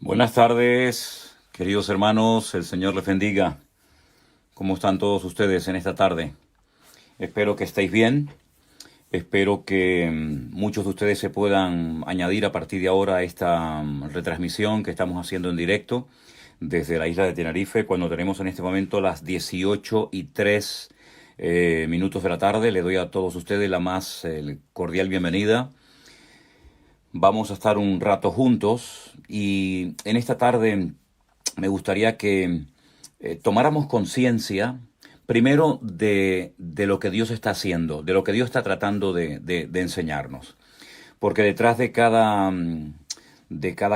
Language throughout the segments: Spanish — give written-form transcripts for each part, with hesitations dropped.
Buenas tardes, queridos hermanos, el Señor les bendiga. ¿Cómo están todos ustedes en esta tarde? Espero que estéis bien, espero que muchos de ustedes se puedan añadir a partir de ahora a esta retransmisión que estamos haciendo en directo desde la isla de Tenerife, cuando tenemos en este momento las 18:03 minutos de la tarde. Le doy a todos ustedes la más cordial bienvenida. Vamos a estar un rato juntos y en esta tarde me gustaría que tomáramos conciencia primero de lo que Dios está haciendo, de lo que Dios está tratando de enseñarnos. Porque detrás de cada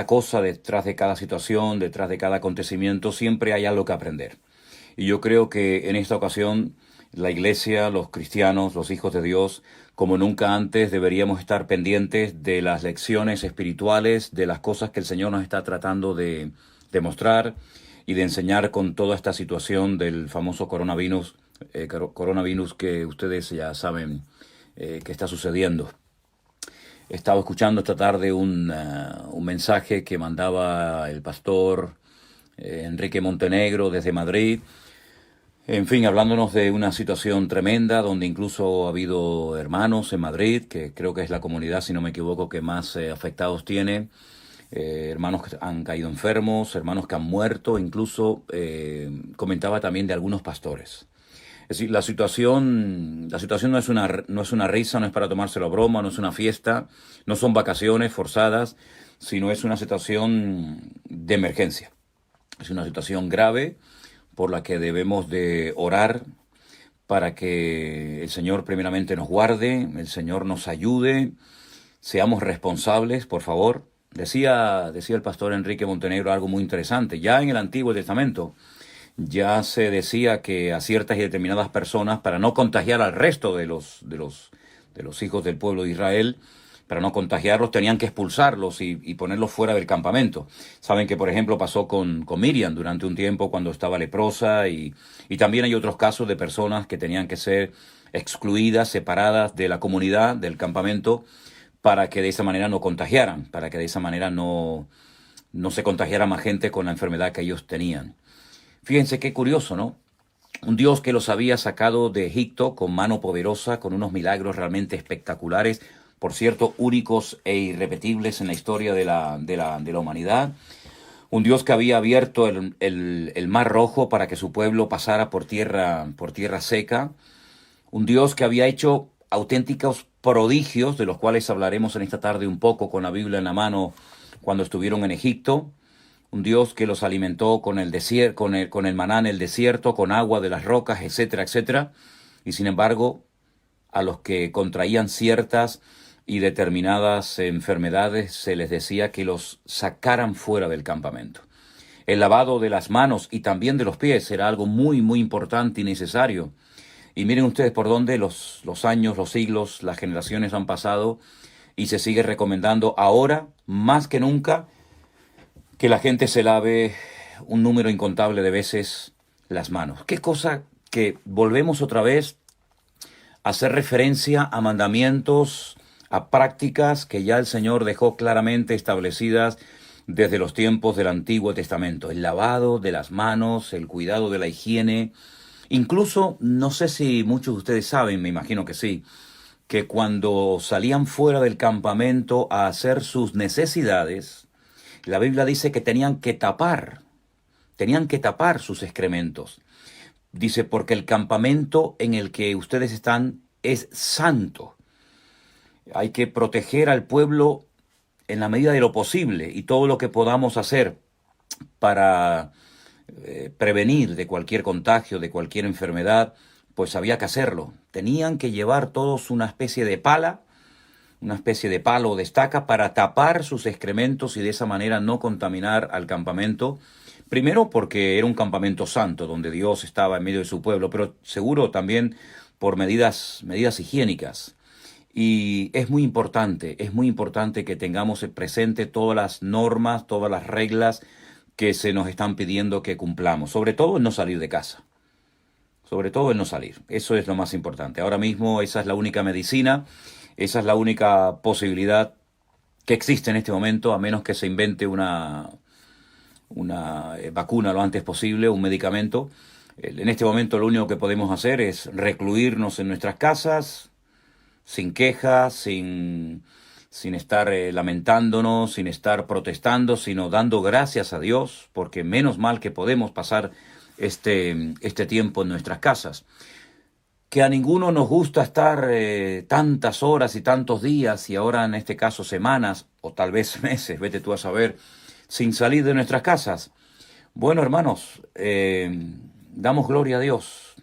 cosa, detrás de cada situación, detrás de cada acontecimiento, siempre hay algo que aprender. Y yo creo que en esta ocasión la iglesia, los cristianos, los hijos de Dios, como nunca antes, deberíamos estar pendientes de las lecciones espirituales, de las cosas que el Señor nos está tratando de mostrar y de enseñar con toda esta situación del famoso coronavirus que ustedes ya saben que está sucediendo. He estado escuchando esta tarde un mensaje que mandaba el pastor Enrique Montenegro desde Madrid. En fin, hablándonos de una situación tremenda donde incluso ha habido hermanos en Madrid, que creo que es la comunidad, si no me equivoco, que más afectados tiene, hermanos que han caído enfermos, hermanos que han muerto, incluso comentaba también de algunos pastores. Es decir, la situación no es una risa, no es para tomárselo a broma, no es una fiesta, no son vacaciones forzadas, sino es una situación de emergencia. Es una situación grave por la que debemos de orar para que el Señor primeramente nos guarde, el Señor nos ayude, seamos responsables, por favor. Decía el pastor Enrique Montenegro algo muy interesante. Ya en el Antiguo Testamento ya se decía que a ciertas y determinadas personas, para no contagiar al resto de los hijos del pueblo de Israel, para no contagiarlos, tenían que expulsarlos y ponerlos fuera del campamento. Saben que, por ejemplo, pasó con Miriam durante un tiempo cuando estaba leprosa y también hay otros casos de personas que tenían que ser excluidas, separadas de la comunidad, del campamento, para que de esa manera no contagiaran, para que de esa manera no se contagiara más gente con la enfermedad que ellos tenían. Fíjense qué curioso, ¿no? Un Dios que los había sacado de Egipto con mano poderosa, con unos milagros realmente espectaculares, por cierto, únicos e irrepetibles en la historia de la humanidad. Un Dios que había abierto el Mar Rojo para que su pueblo pasara por tierra seca. Un Dios que había hecho auténticos prodigios, de los cuales hablaremos en esta tarde un poco con la Biblia en la mano cuando estuvieron en Egipto. Un Dios que los alimentó con el maná en el desierto, con agua de las rocas, etcétera, etcétera. Y sin embargo, a los que contraían ciertas y determinadas enfermedades se les decía que los sacaran fuera del campamento. El lavado de las manos y también de los pies era algo muy, muy importante y necesario. Y miren ustedes por dónde los años, los siglos, las generaciones han pasado y se sigue recomendando ahora, más que nunca, que la gente se lave un número incontable de veces las manos. Qué cosa que volvemos otra vez a hacer referencia a mandamientos, a prácticas que ya el Señor dejó claramente establecidas desde los tiempos del Antiguo Testamento. El lavado de las manos, el cuidado de la higiene. Incluso, no sé si muchos de ustedes saben, me imagino que sí, que cuando salían fuera del campamento a hacer sus necesidades, la Biblia dice que tenían que tapar sus excrementos. Dice, porque el campamento en el que ustedes están es santo. Hay que proteger al pueblo en la medida de lo posible y todo lo que podamos hacer para prevenir de cualquier contagio, de cualquier enfermedad, pues había que hacerlo. Tenían que llevar todos una especie de pala, una especie de palo o de estaca para tapar sus excrementos y de esa manera no contaminar al campamento. Primero porque era un campamento santo donde Dios estaba en medio de su pueblo, pero seguro también por medidas higiénicas. Y es muy importante que tengamos presente todas las normas, todas las reglas que se nos están pidiendo que cumplamos, sobre todo en no salir de casa. Sobre todo en no salir. Eso es lo más importante. Ahora mismo esa es la única medicina, esa es la única posibilidad que existe en este momento, a menos que se invente una una vacuna lo antes posible, un medicamento. En este momento lo único que podemos hacer es recluirnos en nuestras casas, sin quejas, sin estar lamentándonos, sin estar protestando, sino dando gracias a Dios, porque menos mal que podemos pasar este tiempo en nuestras casas. Que a ninguno nos gusta estar tantas horas y tantos días, y ahora en este caso semanas, o tal vez meses, vete tú a saber, sin salir de nuestras casas. Bueno, hermanos, damos gloria a Dios.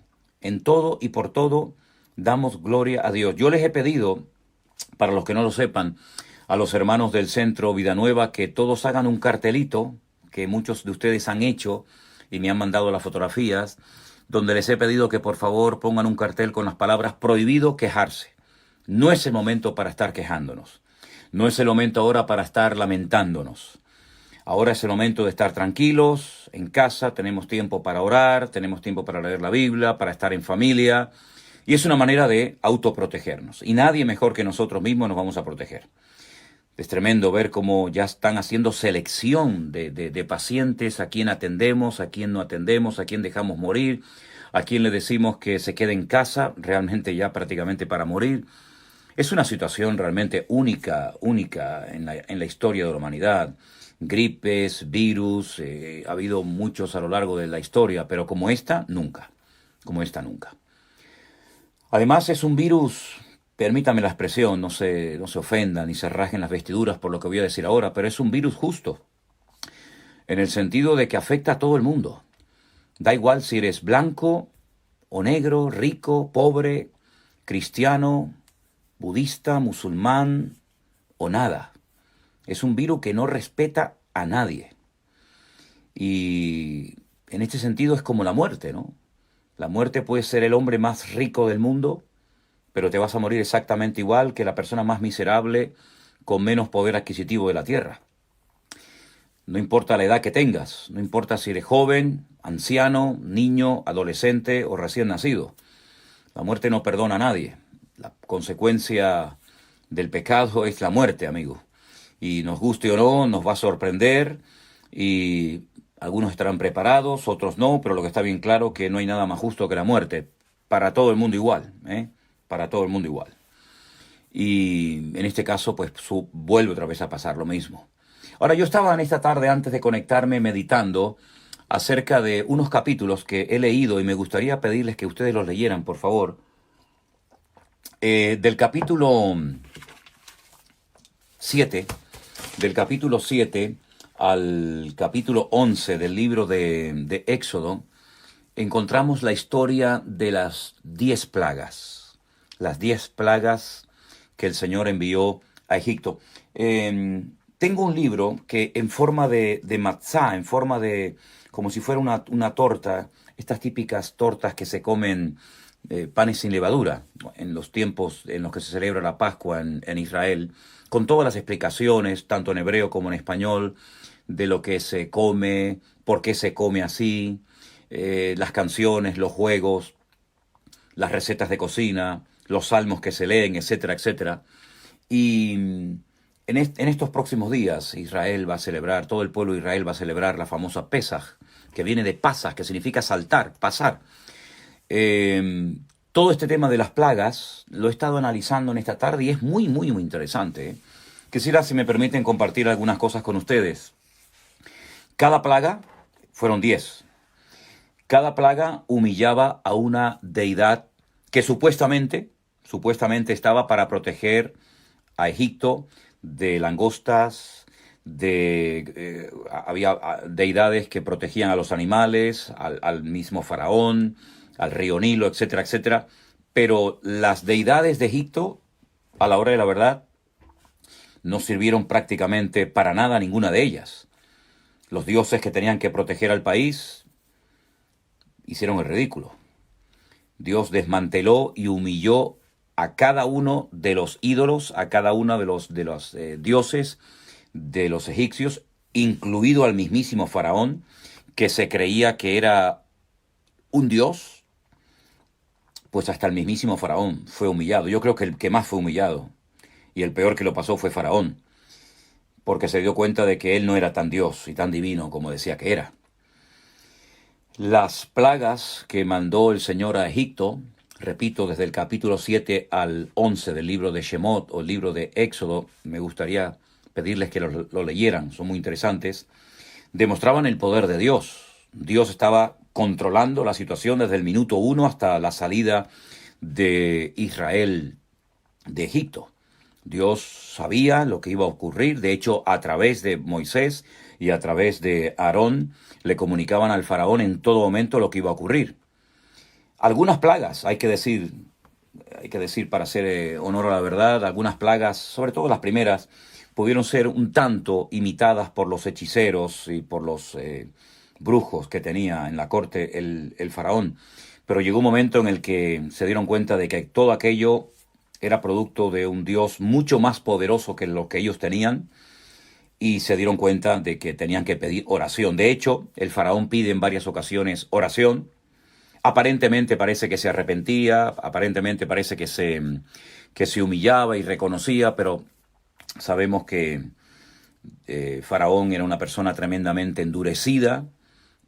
En todo y por todo, damos gloria a Dios. Yo les he pedido, para los que no lo sepan, a los hermanos del Centro Vida Nueva, que todos hagan un cartelito, que muchos de ustedes han hecho, y me han mandado las fotografías, donde les he pedido que por favor pongan un cartel con las palabras prohibido quejarse. No es el momento para estar quejándonos. No es el momento ahora para estar lamentándonos. Ahora es el momento de estar tranquilos, en casa, tenemos tiempo para orar, tenemos tiempo para leer la Biblia, para estar en familia, y es una manera de autoprotegernos. Y nadie mejor que nosotros mismos nos vamos a proteger. Es tremendo ver cómo ya están haciendo selección de pacientes, a quién atendemos, a quién no atendemos, a quién dejamos morir, a quién le decimos que se quede en casa, realmente ya prácticamente para morir. Es una situación realmente única en la historia de la humanidad. Gripes, virus, ha habido muchos a lo largo de la historia, pero como esta, nunca. Como esta, nunca. Además, es un virus, permítame la expresión, no se ofendan ni se rasguen las vestiduras por lo que voy a decir ahora, pero es un virus justo, en el sentido de que afecta a todo el mundo. Da igual si eres blanco o negro, rico, pobre, cristiano, budista, musulmán o nada. Es un virus que no respeta a nadie. Y en este sentido es como la muerte, ¿no? La muerte puede ser el hombre más rico del mundo, pero te vas a morir exactamente igual que la persona más miserable con menos poder adquisitivo de la tierra. No importa la edad que tengas, no importa si eres joven, anciano, niño, adolescente o recién nacido. La muerte no perdona a nadie. La consecuencia del pecado es la muerte, amigo. Y nos guste o no, nos va a sorprender y algunos estarán preparados, otros no, pero lo que está bien claro es que no hay nada más justo que la muerte. Para todo el mundo igual, para todo el mundo igual. Y en este caso, pues vuelve otra vez a pasar lo mismo. Ahora, yo estaba en esta tarde, antes de conectarme, meditando acerca de unos capítulos que he leído y me gustaría pedirles que ustedes los leyeran, por favor. Del capítulo 7, al capítulo 11 del libro de Éxodo, encontramos la historia de las 10 plagas. Las 10 plagas que el Señor envió a Egipto. Tengo un libro que en forma de matzá, en forma de, como si fuera una torta, estas típicas tortas que se comen, panes sin levadura, en los tiempos en los que se celebra la Pascua en Israel, con todas las explicaciones, tanto en hebreo como en español, de lo que se come, por qué se come así, las canciones, los juegos, las recetas de cocina, los salmos que se leen, etcétera, etcétera. Y en estos próximos días Israel va a celebrar, todo el pueblo de Israel va a celebrar la famosa Pesaj, que viene de pasas, que significa saltar, pasar. Todo este tema de las plagas lo he estado analizando en esta tarde y es muy, muy, muy interesante. Quisiera, si me permiten, compartir algunas cosas con ustedes. Cada plaga, fueron 10. Cada plaga humillaba a una deidad que supuestamente estaba para proteger a Egipto de langostas, había deidades que protegían a los animales, al mismo faraón, al río Nilo, etcétera, etcétera. Pero las deidades de Egipto, a la hora de la verdad, no sirvieron prácticamente para nada ninguna de ellas. Los dioses que tenían que proteger al país hicieron el ridículo. Dios desmanteló y humilló a cada uno de los ídolos, a cada uno de los dioses de los egipcios, incluido al mismísimo faraón, que se creía que era un dios. Pues hasta el mismísimo faraón fue humillado. Yo creo que el que más fue humillado y el peor que lo pasó fue faraón. porque se dio cuenta de que él no era tan Dios y tan divino como decía que era. Las plagas que mandó el Señor a Egipto, repito, desde el capítulo 7 al 11 del libro de Shemot o el libro de Éxodo, me gustaría pedirles que lo leyeran, son muy interesantes, demostraban el poder de Dios. Dios estaba controlando la situación desde el minuto 1 hasta la salida de Israel de Egipto. Dios sabía lo que iba a ocurrir, de hecho, a través de Moisés y a través de Aarón, le comunicaban al faraón en todo momento lo que iba a ocurrir. Algunas plagas, hay que decir para hacer honor a la verdad, algunas plagas, sobre todo las primeras, pudieron ser un tanto imitadas por los hechiceros y por los brujos que tenía en la corte el faraón. Pero llegó un momento en el que se dieron cuenta de que todo aquello era producto de un Dios mucho más poderoso que lo que ellos tenían, y se dieron cuenta de que tenían que pedir oración. De hecho, el faraón pide en varias ocasiones oración. Aparentemente parece que se arrepentía, aparentemente parece que se humillaba y reconocía, pero sabemos que Faraón era una persona tremendamente endurecida,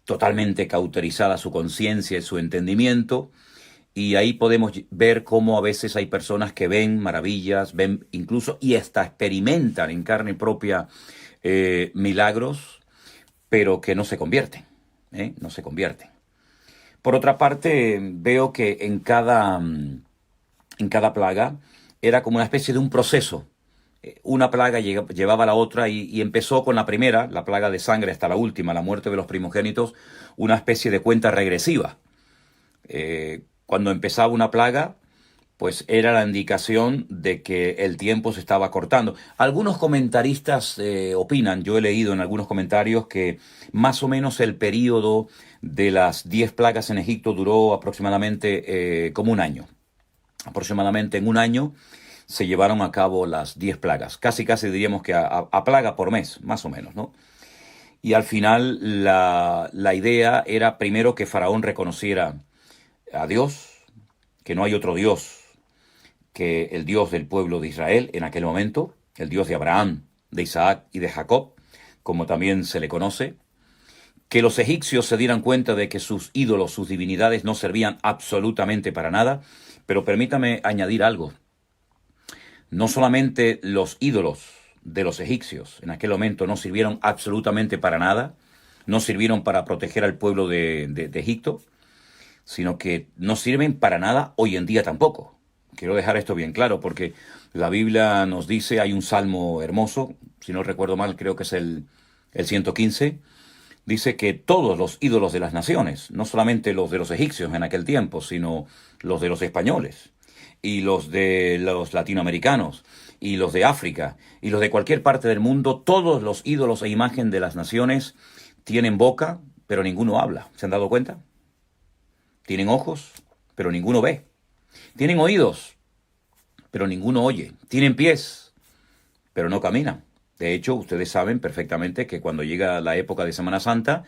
totalmente cauterizada su conciencia y su entendimiento, y ahí podemos ver cómo a veces hay personas que ven maravillas, ven incluso y hasta experimentan en carne propia milagros, pero que no se convierten, no se convierten. Por otra parte, veo que en cada plaga era como una especie de un proceso. Una plaga llevaba a la otra y empezó con la primera, la plaga de sangre, hasta la última, la muerte de los primogénitos, una especie de cuenta regresiva. Cuando empezaba una plaga, pues era la indicación de que el tiempo se estaba cortando. Algunos comentaristas opinan, yo he leído en algunos comentarios, que más o menos el periodo de las 10 plagas en Egipto duró aproximadamente como un año. Aproximadamente en un año se llevaron a cabo las 10 plagas. Casi diríamos que a plaga por mes, más o menos, ¿no? Y al final la idea era primero que Faraón reconociera a Dios, que no hay otro Dios que el Dios del pueblo de Israel en aquel momento, el Dios de Abraham, de Isaac y de Jacob, como también se le conoce, que los egipcios se dieran cuenta de que sus ídolos, sus divinidades no servían absolutamente para nada, pero permítame añadir algo. No solamente los ídolos de los egipcios en aquel momento no sirvieron absolutamente para nada, no sirvieron para proteger al pueblo de Egipto, sino que no sirven para nada hoy en día tampoco. Quiero dejar esto bien claro porque la Biblia nos dice, hay un salmo hermoso, si no recuerdo mal, creo que es el 115, dice que todos los ídolos de las naciones, no solamente los de los egipcios en aquel tiempo, sino los de los españoles, y los de los latinoamericanos, y los de África, y los de cualquier parte del mundo, todos los ídolos e imagen de las naciones tienen boca, pero ninguno habla. ¿Se han dado cuenta? Tienen ojos, pero ninguno ve. Tienen oídos, pero ninguno oye. Tienen pies, pero no caminan. De hecho, ustedes saben perfectamente que cuando llega la época de Semana Santa,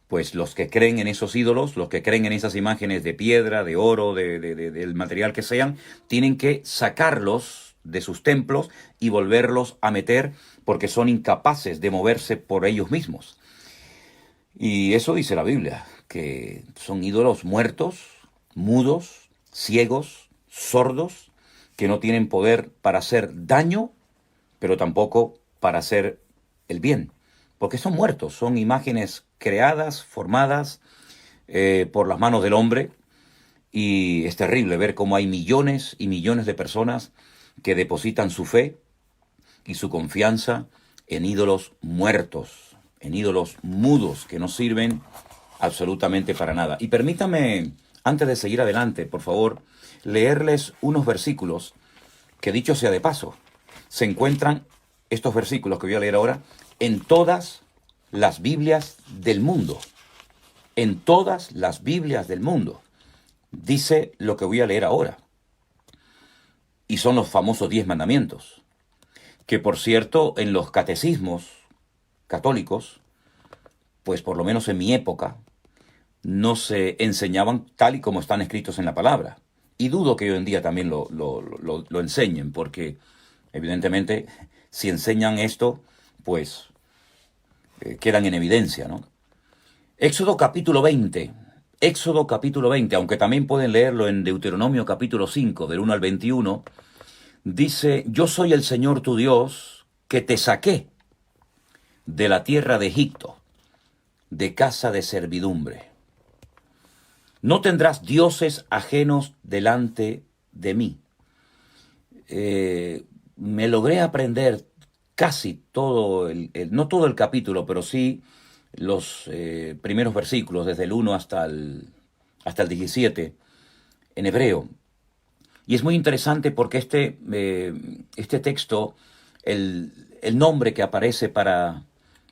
pues los que creen en esos ídolos, los que creen en esas imágenes de piedra, de oro, del material que sean, tienen que sacarlos de sus templos y volverlos a meter porque son incapaces de moverse por ellos mismos. Y eso dice la Biblia, que son ídolos muertos, mudos, ciegos, sordos, que no tienen poder para hacer daño, pero tampoco para hacer el bien, porque son muertos, son imágenes creadas, formadas por las manos del hombre, y es terrible ver cómo hay millones y millones de personas que depositan su fe y su confianza en ídolos muertos, en ídolos mudos que no sirven absolutamente para nada. Y permítame, antes de seguir adelante, por favor, leerles unos versículos que, dicho sea de paso, se encuentran, estos versículos que voy a leer ahora, en todas las Biblias del mundo. En todas las Biblias del mundo. Dice lo que voy a leer ahora. Y son los famosos 10 mandamientos. Que, por cierto, en los catecismos católicos, pues por lo menos en mi época, no se enseñaban tal y como están escritos en la palabra. Y dudo que hoy en día también lo enseñen, porque evidentemente si enseñan esto, pues quedan en evidencia, ¿no? Éxodo capítulo 20. Éxodo capítulo 20, aunque también pueden leerlo en Deuteronomio capítulo 5, del 1 al 21, dice: yo soy el Señor tu Dios, que te saqué de la tierra de Egipto, de casa de servidumbre. No tendrás dioses ajenos delante de mí. Me logré aprender casi todo, no todo el capítulo, pero sí los primeros versículos, desde el 1 hasta el 17, en hebreo. Y es muy interesante porque este texto, el nombre que aparece para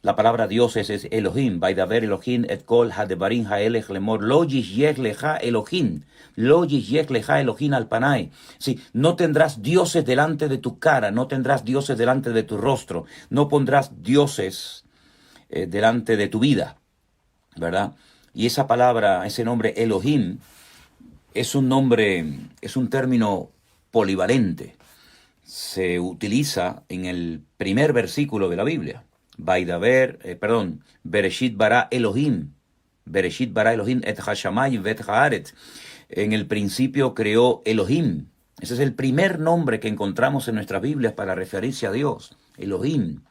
la palabra dioses es Elohim. Vaidaber Elohim et kol hadebarim haelech lemor lo yishyech leja Elohim. Lo yishyech leja Elohim al panay. Sí, no tendrás dioses delante de tu cara, no tendrás dioses delante de tu rostro, no pondrás dioses delante de tu vida, ¿verdad? Y esa palabra, ese nombre Elohim, es un nombre, es un término polivalente. Se utiliza en el primer versículo de la Biblia. Bereshit bara Elohim. Bereshit bara Elohim et hashamayim vet haaretz. En el principio creó Elohim. Ese es el primer nombre que encontramos en nuestras Biblias para referirse a Dios. Elohim,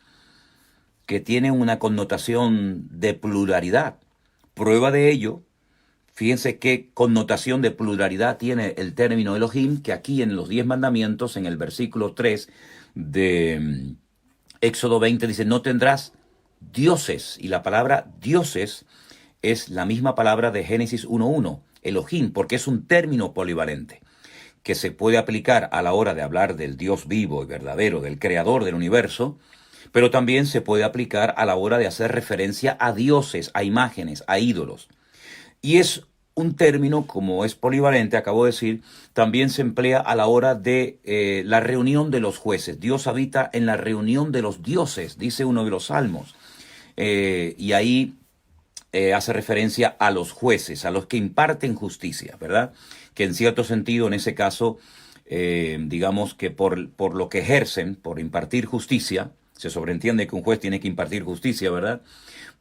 que tiene una connotación de pluralidad. Prueba de ello, fíjense qué connotación de pluralidad tiene el término Elohim, que aquí en los 10 mandamientos, en el versículo 3 de Éxodo 20, dice: no tendrás dioses. Y la palabra dioses es la misma palabra de Génesis 1.1, Elohim, porque es un término polivalente que se puede aplicar a la hora de hablar del Dios vivo y verdadero, del creador del universo, pero también se puede aplicar a la hora de hacer referencia a dioses, a imágenes, a ídolos. Y es un término, como es polivalente, acabo de decir, también se emplea a la hora de la reunión de los jueces. Dios habita en la reunión de los dioses, dice uno de los salmos. Y ahí hace referencia a los jueces, a los que imparten justicia, ¿verdad? Que en cierto sentido, en ese caso, digamos que por lo que ejercen, por impartir justicia, se sobreentiende que un juez tiene que impartir justicia, ¿verdad?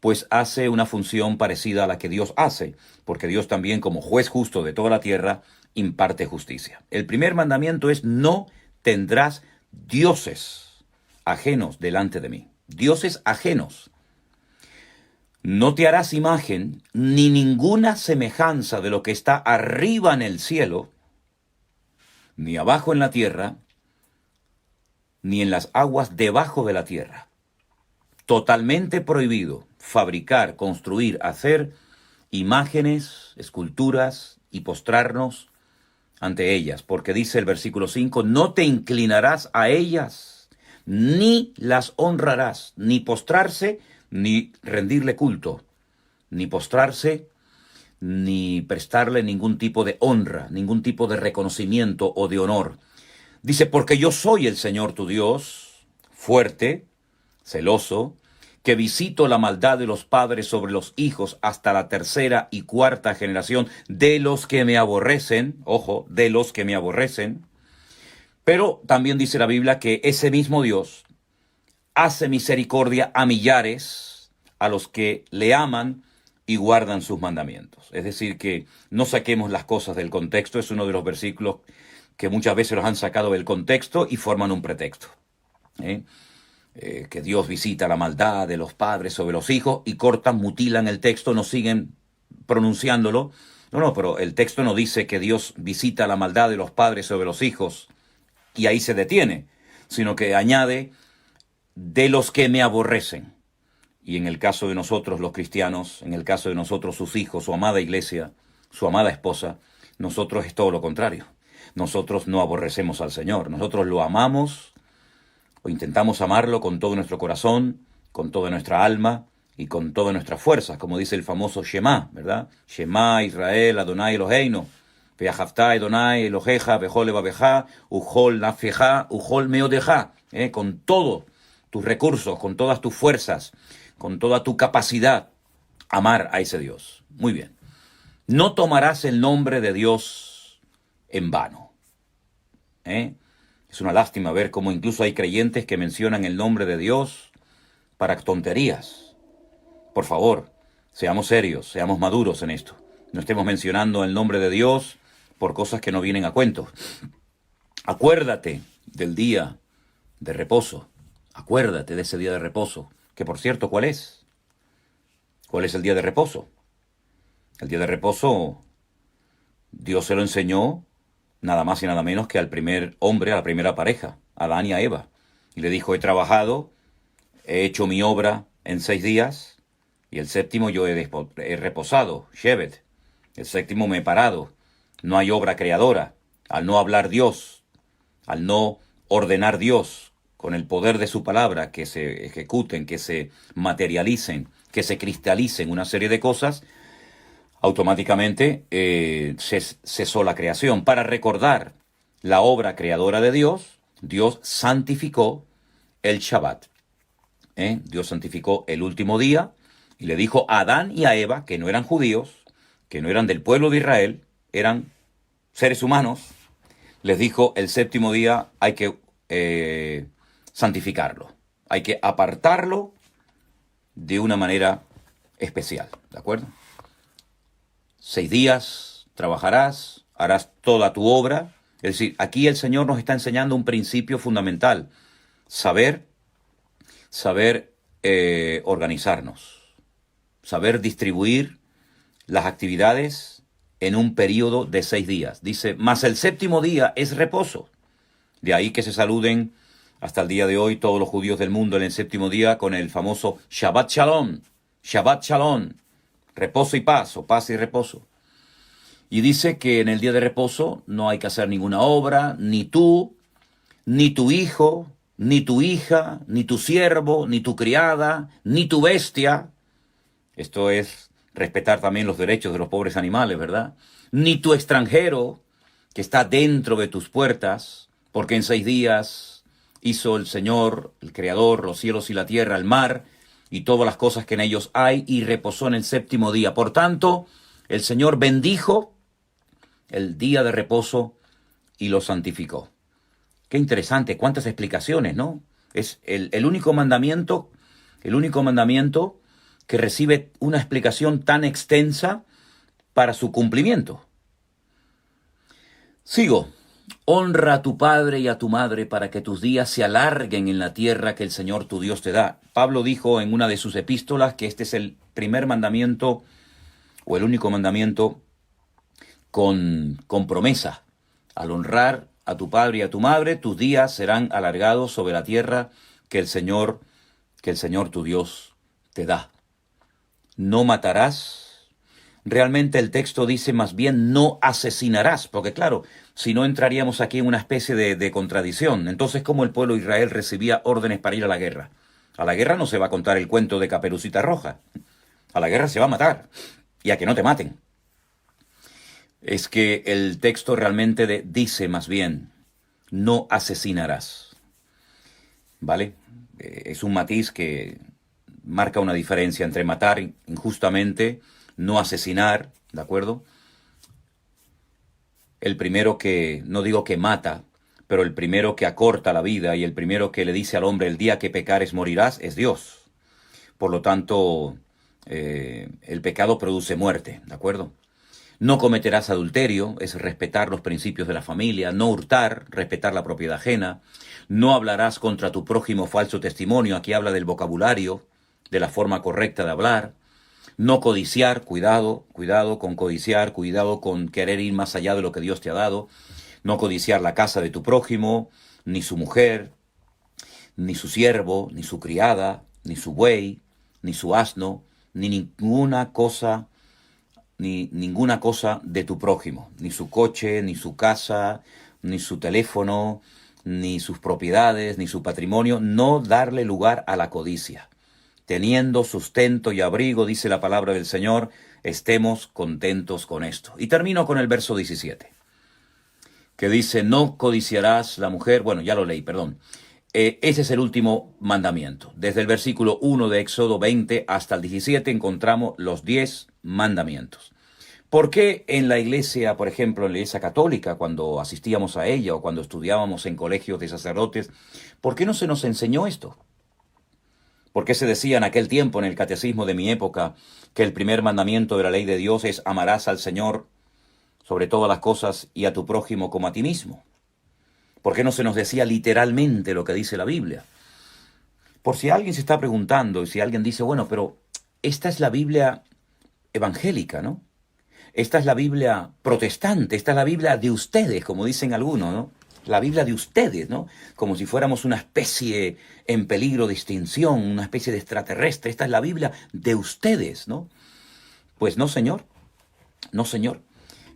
Pues hace una función parecida a la que Dios hace, porque Dios también, como juez justo de toda la tierra, imparte justicia. El primer mandamiento es: no tendrás dioses ajenos delante de mí. Dioses ajenos. No te harás imagen ni ninguna semejanza de lo que está arriba en el cielo, ni abajo en la tierra, ni en las aguas debajo de la tierra. Totalmente prohibido fabricar, construir, hacer imágenes, esculturas y postrarnos ante ellas, porque dice el versículo 5, no te inclinarás a ellas, ni las honrarás, ni postrarse, ni rendirle culto, ni postrarse, ni prestarle ningún tipo de honra, ningún tipo de reconocimiento o de honor. Dice, porque yo soy el Señor tu Dios, fuerte, celoso, que visito la maldad de los padres sobre los hijos hasta la tercera y cuarta generación de los que me aborrecen, ojo, de los que me aborrecen. Pero también dice la Biblia que ese mismo Dios hace misericordia a millares, a los que le aman y guardan sus mandamientos. Es decir, que no saquemos las cosas del contexto. Es uno de los versículos que muchas veces los han sacado del contexto y forman un pretexto. Que Dios visita la maldad de los padres sobre los hijos y cortan, mutilan el texto, no siguen pronunciándolo. No, pero el texto no dice que Dios visita la maldad de los padres sobre los hijos y ahí se detiene, sino que añade de los que me aborrecen. Y en el caso de nosotros los cristianos, en el caso de nosotros sus hijos, su amada iglesia, su amada esposa, nosotros es todo lo contrario. Nosotros no aborrecemos al Señor, nosotros lo amamos o intentamos amarlo con todo nuestro corazón, con toda nuestra alma y con todas nuestras fuerzas, como dice el famoso Shema, ¿verdad? Shema Israel, Adonai Eloheinu, Ve'ahavta Adonai Eloheja, Bechol levaveja, Uchol nafeja, Uchol meodeja, con todos tus recursos, con todas tus fuerzas, con toda tu capacidad, amar a ese Dios. Muy bien. No tomarás el nombre de Dios en vano. Es una lástima ver cómo incluso hay creyentes que mencionan el nombre de Dios para tonterías. Por favor, seamos serios, seamos maduros en esto. No estemos mencionando el nombre de Dios por cosas que no vienen a cuento. Acuérdate del día de reposo. Acuérdate de ese día de reposo. Que por cierto, ¿cuál es? ¿Cuál es el día de reposo? El día de reposo, Dios se lo enseñó nada más y nada menos que al primer hombre, a la primera pareja, a Adán y a Eva. Y le dijo, he trabajado, he hecho mi obra en 6 días, y el séptimo yo he reposado, Shevet. El séptimo me he parado. No hay obra creadora. Al no hablar Dios, al no ordenar Dios con el poder de su palabra, que se ejecuten, que se materialicen, que se cristalicen una serie de cosas, automáticamente cesó la creación. Para recordar la obra creadora de Dios, Dios santificó el Shabbat. Dios santificó el último día y le dijo a Adán y a Eva, que no eran judíos, que no eran del pueblo de Israel, eran seres humanos, les dijo, el séptimo día hay que santificarlo, hay que apartarlo de una manera especial, ¿de acuerdo? 6 días trabajarás, harás toda tu obra. Es decir, aquí el Señor nos está enseñando un principio fundamental, saber organizarnos, saber distribuir las actividades en un periodo de 6 días. Dice, mas el séptimo día es reposo. De ahí que se saluden hasta el día de hoy todos los judíos del mundo en el séptimo día con el famoso Shabbat Shalom, Shabbat Shalom, reposo y paz, o paz y reposo. Y dice que en el día de reposo no hay que hacer ninguna obra, ni tú, ni tu hijo, ni tu hija, ni tu siervo, ni tu criada, ni tu bestia. Esto es respetar también los derechos de los pobres animales, ¿verdad? Ni tu extranjero que está dentro de tus puertas, porque en 6 días hizo el Señor, el Creador, los cielos y la tierra, el mar, y todas las cosas que en ellos hay, y reposó en el séptimo día. Por tanto, el Señor bendijo el día de reposo y lo santificó. Qué interesante, cuántas explicaciones, ¿no? Es el único mandamiento que recibe una explicación tan extensa para su cumplimiento. Sigo. Honra a tu padre y a tu madre para que tus días se alarguen en la tierra que el Señor tu Dios te da. Pablo dijo en una de sus epístolas que este es el primer mandamiento o el único mandamiento con promesa. Al honrar a tu padre y a tu madre, tus días serán alargados sobre la tierra que el Señor tu Dios te da. No matarás. Realmente el texto dice más bien no asesinarás, porque claro, si no entraríamos aquí en una especie de contradicción. Entonces, ¿cómo el pueblo de Israel recibía órdenes para ir a la guerra? A la guerra no se va a contar el cuento de Caperucita Roja. A la guerra se va a matar y a que no te maten. Es que el texto realmente dice más bien, no asesinarás. ¿Vale? Es un matiz que marca una diferencia entre matar injustamente, no asesinar, ¿de acuerdo? El primero que, no digo que mata, pero el primero que acorta la vida y el primero que le dice al hombre, el día que pecares morirás, es Dios. Por lo tanto, el pecado produce muerte, ¿de acuerdo? No cometerás adulterio, es respetar los principios de la familia. No hurtar, respetar la propiedad ajena. No hablarás contra tu prójimo falso testimonio. Aquí habla del vocabulario, de la forma correcta de hablar. No codiciar, cuidado con codiciar, cuidado con querer ir más allá de lo que Dios te ha dado. No codiciar la casa de tu prójimo, ni su mujer, ni su siervo, ni su criada, ni su buey, ni su asno, ni ninguna cosa de tu prójimo, ni su coche, ni su casa, ni su teléfono, ni sus propiedades, ni su patrimonio. No darle lugar a la codicia. Teniendo sustento y abrigo, dice la palabra del Señor, estemos contentos con esto. Y termino con el verso 17, que dice, no codiciarás la mujer. Bueno, ya lo leí, perdón. Ese es el último mandamiento. Desde el versículo 1 de Éxodo 20 hasta el 17 encontramos los 10 mandamientos. ¿Por qué en la iglesia, por ejemplo, en la iglesia católica, cuando asistíamos a ella o cuando estudiábamos en colegios de sacerdotes, por qué no se nos enseñó esto? ¿Por qué se decía en aquel tiempo, en el catecismo de mi época, que el primer mandamiento de la ley de Dios es amarás al Señor sobre todas las cosas y a tu prójimo como a ti mismo? ¿Por qué no se nos decía literalmente lo que dice la Biblia? Por si alguien se está preguntando y si alguien dice, bueno, pero esta es la Biblia evangélica, ¿no? Esta es la Biblia protestante, esta es la Biblia de ustedes, como dicen algunos, ¿no? La Biblia de ustedes, ¿no? Como si fuéramos una especie en peligro de extinción, una especie de extraterrestre. Esta es la Biblia de ustedes, ¿no? Pues no, señor. No, señor.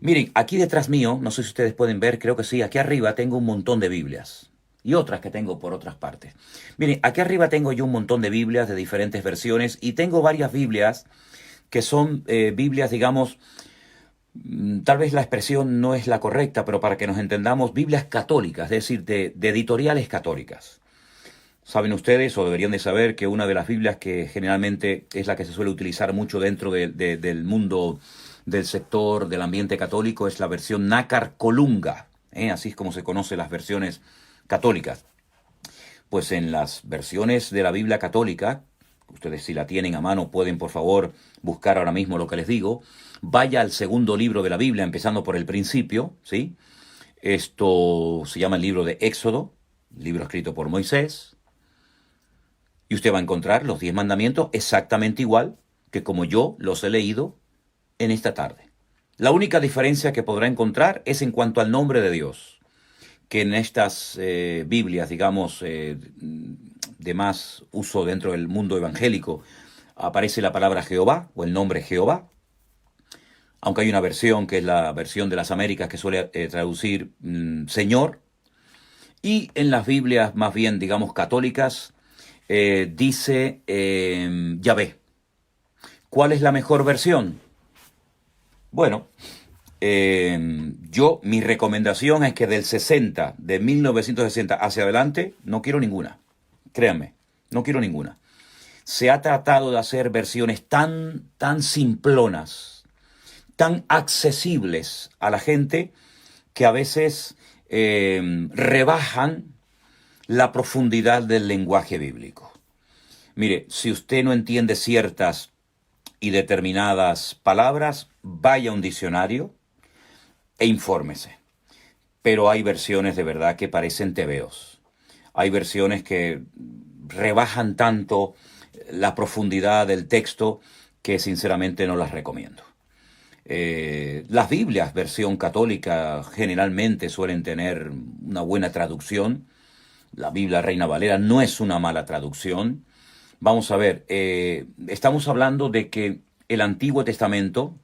Miren, aquí detrás mío, no sé si ustedes pueden ver, creo que sí, aquí arriba tengo un montón de Biblias. Y otras que tengo por otras partes. Miren, aquí arriba tengo yo un montón de Biblias de diferentes versiones y tengo varias Biblias que son Biblias, digamos, tal vez la expresión no es la correcta, pero para que nos entendamos, Biblias católicas, es decir, de editoriales católicas. Saben ustedes, o deberían de saber, que una de las Biblias que generalmente es la que se suele utilizar mucho dentro del mundo del sector del ambiente católico es la versión Nácar Colunga, así es como se conocen las versiones católicas. Pues en las versiones de la Biblia católica, ustedes si la tienen a mano pueden por favor buscar ahora mismo lo que les digo, vaya al segundo libro de la Biblia, empezando por el principio, ¿sí? Esto se llama el libro de Éxodo, libro escrito por Moisés, y usted va a encontrar los 10 mandamientos exactamente igual que como yo los he leído en esta tarde. La única diferencia que podrá encontrar es en cuanto al nombre de Dios, que en estas Biblias, digamos, de más uso dentro del mundo evangélico, aparece la palabra Jehová o el nombre Jehová, aunque hay una versión que es la versión de las Américas que suele traducir Señor, y en las Biblias más bien, digamos, católicas, dice Yahvé. ¿Cuál es la mejor versión? Bueno, mi recomendación es que de 1960 hacia adelante, no quiero ninguna. Créanme, no quiero ninguna. Se ha tratado de hacer versiones tan simplonas, tan accesibles a la gente, que a veces rebajan la profundidad del lenguaje bíblico. Mire, si usted no entiende ciertas y determinadas palabras, vaya a un diccionario e infórmese. Pero hay versiones de verdad que parecen tebeos. Hay versiones que rebajan tanto la profundidad del texto que sinceramente no las recomiendo. Las Biblias, versión católica, generalmente suelen tener una buena traducción. La Biblia Reina Valera no es una mala traducción. Vamos a ver, estamos hablando de que el Antiguo Testamento,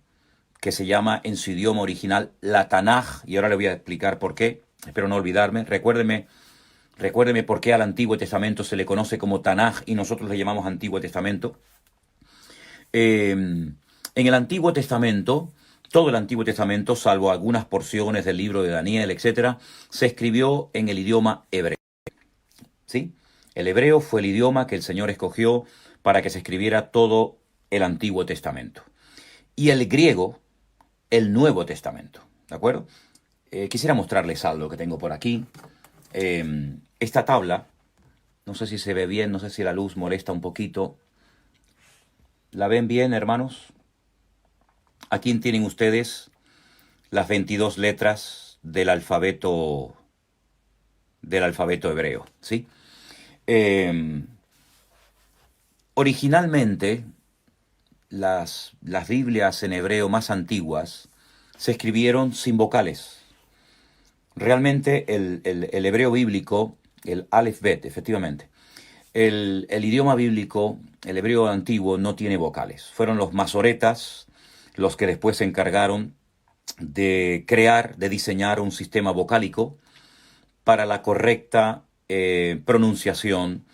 que se llama en su idioma original la Tanaj, y ahora le voy a explicar por qué, espero no olvidarme, recuérdeme por qué al Antiguo Testamento se le conoce como Tanaj y nosotros le llamamos Antiguo Testamento. En el Antiguo Testamento, todo el Antiguo Testamento, salvo algunas porciones del libro de Daniel, etcétera, se escribió en el idioma hebreo. ¿Sí? El hebreo fue el idioma que el Señor escogió para que se escribiera todo el Antiguo Testamento. Y el griego, el Nuevo Testamento. ¿De acuerdo? Quisiera mostrarles algo que tengo por aquí. Esta tabla, no sé si se ve bien, no sé si la luz molesta un poquito. ¿La ven bien, hermanos? Aquí tienen ustedes las 22 letras del alfabeto hebreo, ¿sí? Originalmente, las Biblias en hebreo más antiguas se escribieron sin vocales. Realmente el hebreo bíblico, el Aleph Bet, efectivamente, el idioma bíblico, el hebreo antiguo, no tiene vocales. Fueron los masoretas los que después se encargaron de diseñar un sistema vocálico para la correcta pronunciación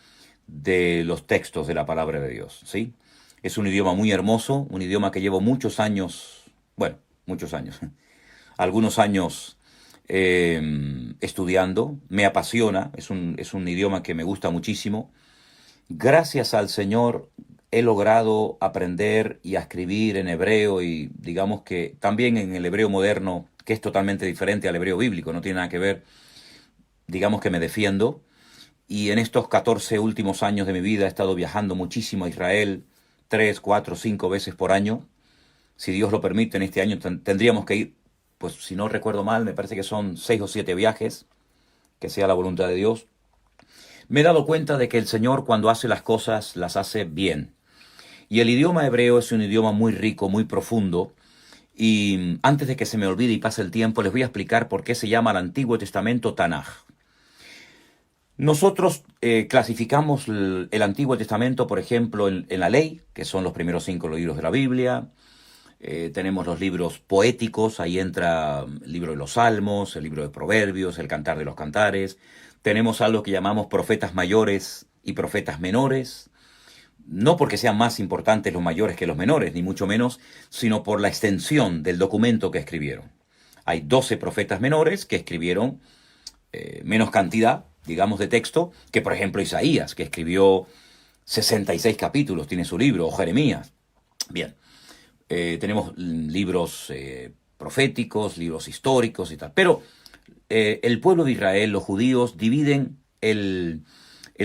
de los textos de la palabra de Dios, ¿sí? Es un idioma muy hermoso, un idioma que llevo muchos años, algunos años estudiando, me apasiona, es un idioma que me gusta muchísimo. Gracias al Señor he logrado aprender y a escribir en hebreo y digamos que también en el hebreo moderno, que es totalmente diferente al hebreo bíblico, no tiene nada que ver, digamos que me defiendo. y en estos 14 últimos años de mi vida he estado viajando muchísimo a Israel, 3, 4, 5 veces por año. Si Dios lo permite, en este año tendríamos que ir, pues si no recuerdo mal, me parece que son 6 o 7 viajes, que sea la voluntad de Dios. Me he dado cuenta de que el Señor, cuando hace las cosas, las hace bien. Y el idioma hebreo es un idioma muy rico, muy profundo. Y antes de que se me olvide y pase el tiempo, les voy a explicar por qué se llama el Antiguo Testamento Tanaj. Nosotros clasificamos el Antiguo Testamento, por ejemplo, en la ley, que son los primeros 5 libros de la Biblia. Tenemos los libros poéticos, ahí entra el libro de los Salmos, el libro de Proverbios, el Cantar de los Cantares. Tenemos algo que llamamos profetas mayores y profetas menores. No porque sean más importantes los mayores que los menores, ni mucho menos, sino por la extensión del documento que escribieron. Hay 12 profetas menores que escribieron menos cantidad, digamos, de texto, que por ejemplo Isaías, que escribió 66 capítulos, tiene su libro, o Jeremías. Bien, tenemos libros proféticos, libros históricos y tal. Pero el pueblo de Israel, los judíos, dividen el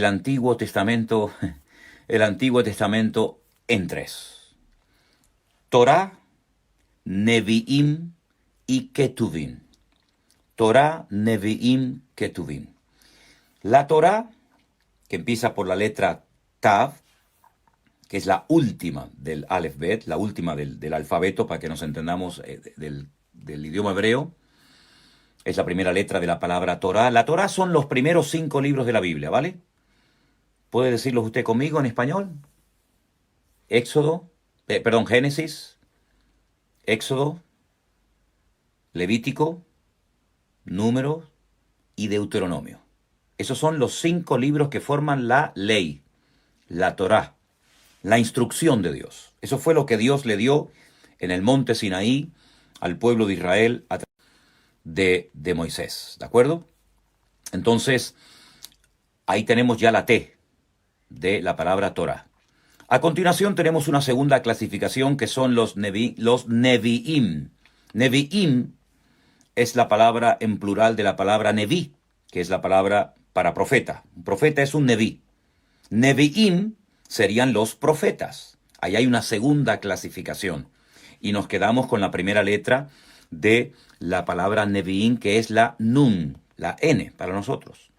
Antiguo Testamento, el Antiguo Testamento en 3. Torah, Nevi'im y Ketuvim. Torah, Nevi'im, Ketuvim. La Torah, que empieza por la letra Tav, que es la última del Aleph Bet, la última del alfabeto, para que nos entendamos del idioma hebreo, es la primera letra de la palabra Torah. La Torah son los primeros 5 libros de la Biblia, ¿vale? ¿Puede decirlo usted conmigo en español? Génesis, Éxodo, Levítico, Números y Deuteronomio. Esos son los 5 libros que forman la ley, la Torá, la instrucción de Dios. Eso fue lo que Dios le dio en el monte Sinaí al pueblo de Israel a través de Moisés, ¿de acuerdo? Entonces, ahí tenemos ya la T de la palabra Torá. A continuación tenemos una segunda clasificación que son los Nevi'im. Nevi'im es la palabra en plural de la palabra Neví, que es la palabra para profeta. Un profeta es un Neví. Nevi'im serían los profetas. Ahí hay una segunda clasificación. Y nos quedamos con la primera letra de la palabra Nevi'im, que es la Nun, la N para nosotros.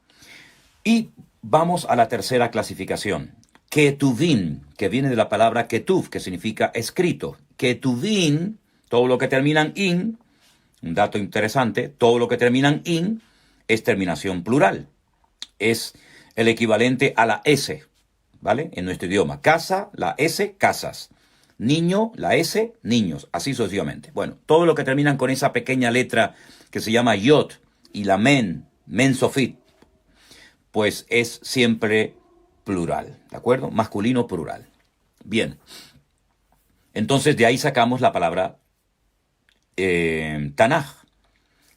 Y vamos a la tercera clasificación. Ketuvim, que viene de la palabra ketuv, que significa escrito. Ketuvim, todo lo que termina en in, un dato interesante, todo lo que termina en in es terminación plural. Es el equivalente a la S, ¿vale? En nuestro idioma. Casa, la S, casas. Niño, la S, niños. Así sucesivamente. Bueno, todo lo que terminan con esa pequeña letra que se llama Yod y la Men Sofit, pues es siempre plural, ¿de acuerdo? Masculino plural. Bien. Entonces de ahí sacamos la palabra Tanaj,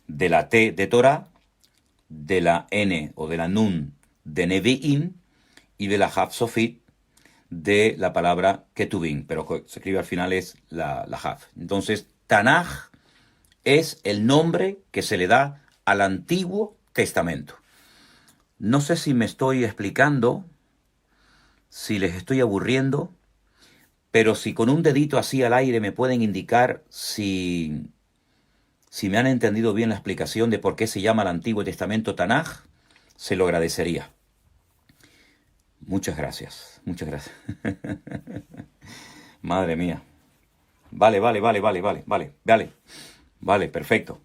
de la T de Torah, de la N o de la Nun de Nevi'im y de la Haf Sofit de la palabra Ketuvim, pero se escribe al final es la Haf. Entonces, Tanaj es el nombre que se le da al Antiguo Testamento. No sé si me estoy explicando, si les estoy aburriendo, pero si con un dedito así al aire me pueden indicar si me han entendido bien la explicación de por qué se llama el Antiguo Testamento Tanaj, se lo agradecería. Muchas gracias, muchas gracias. Madre mía. Vale, perfecto.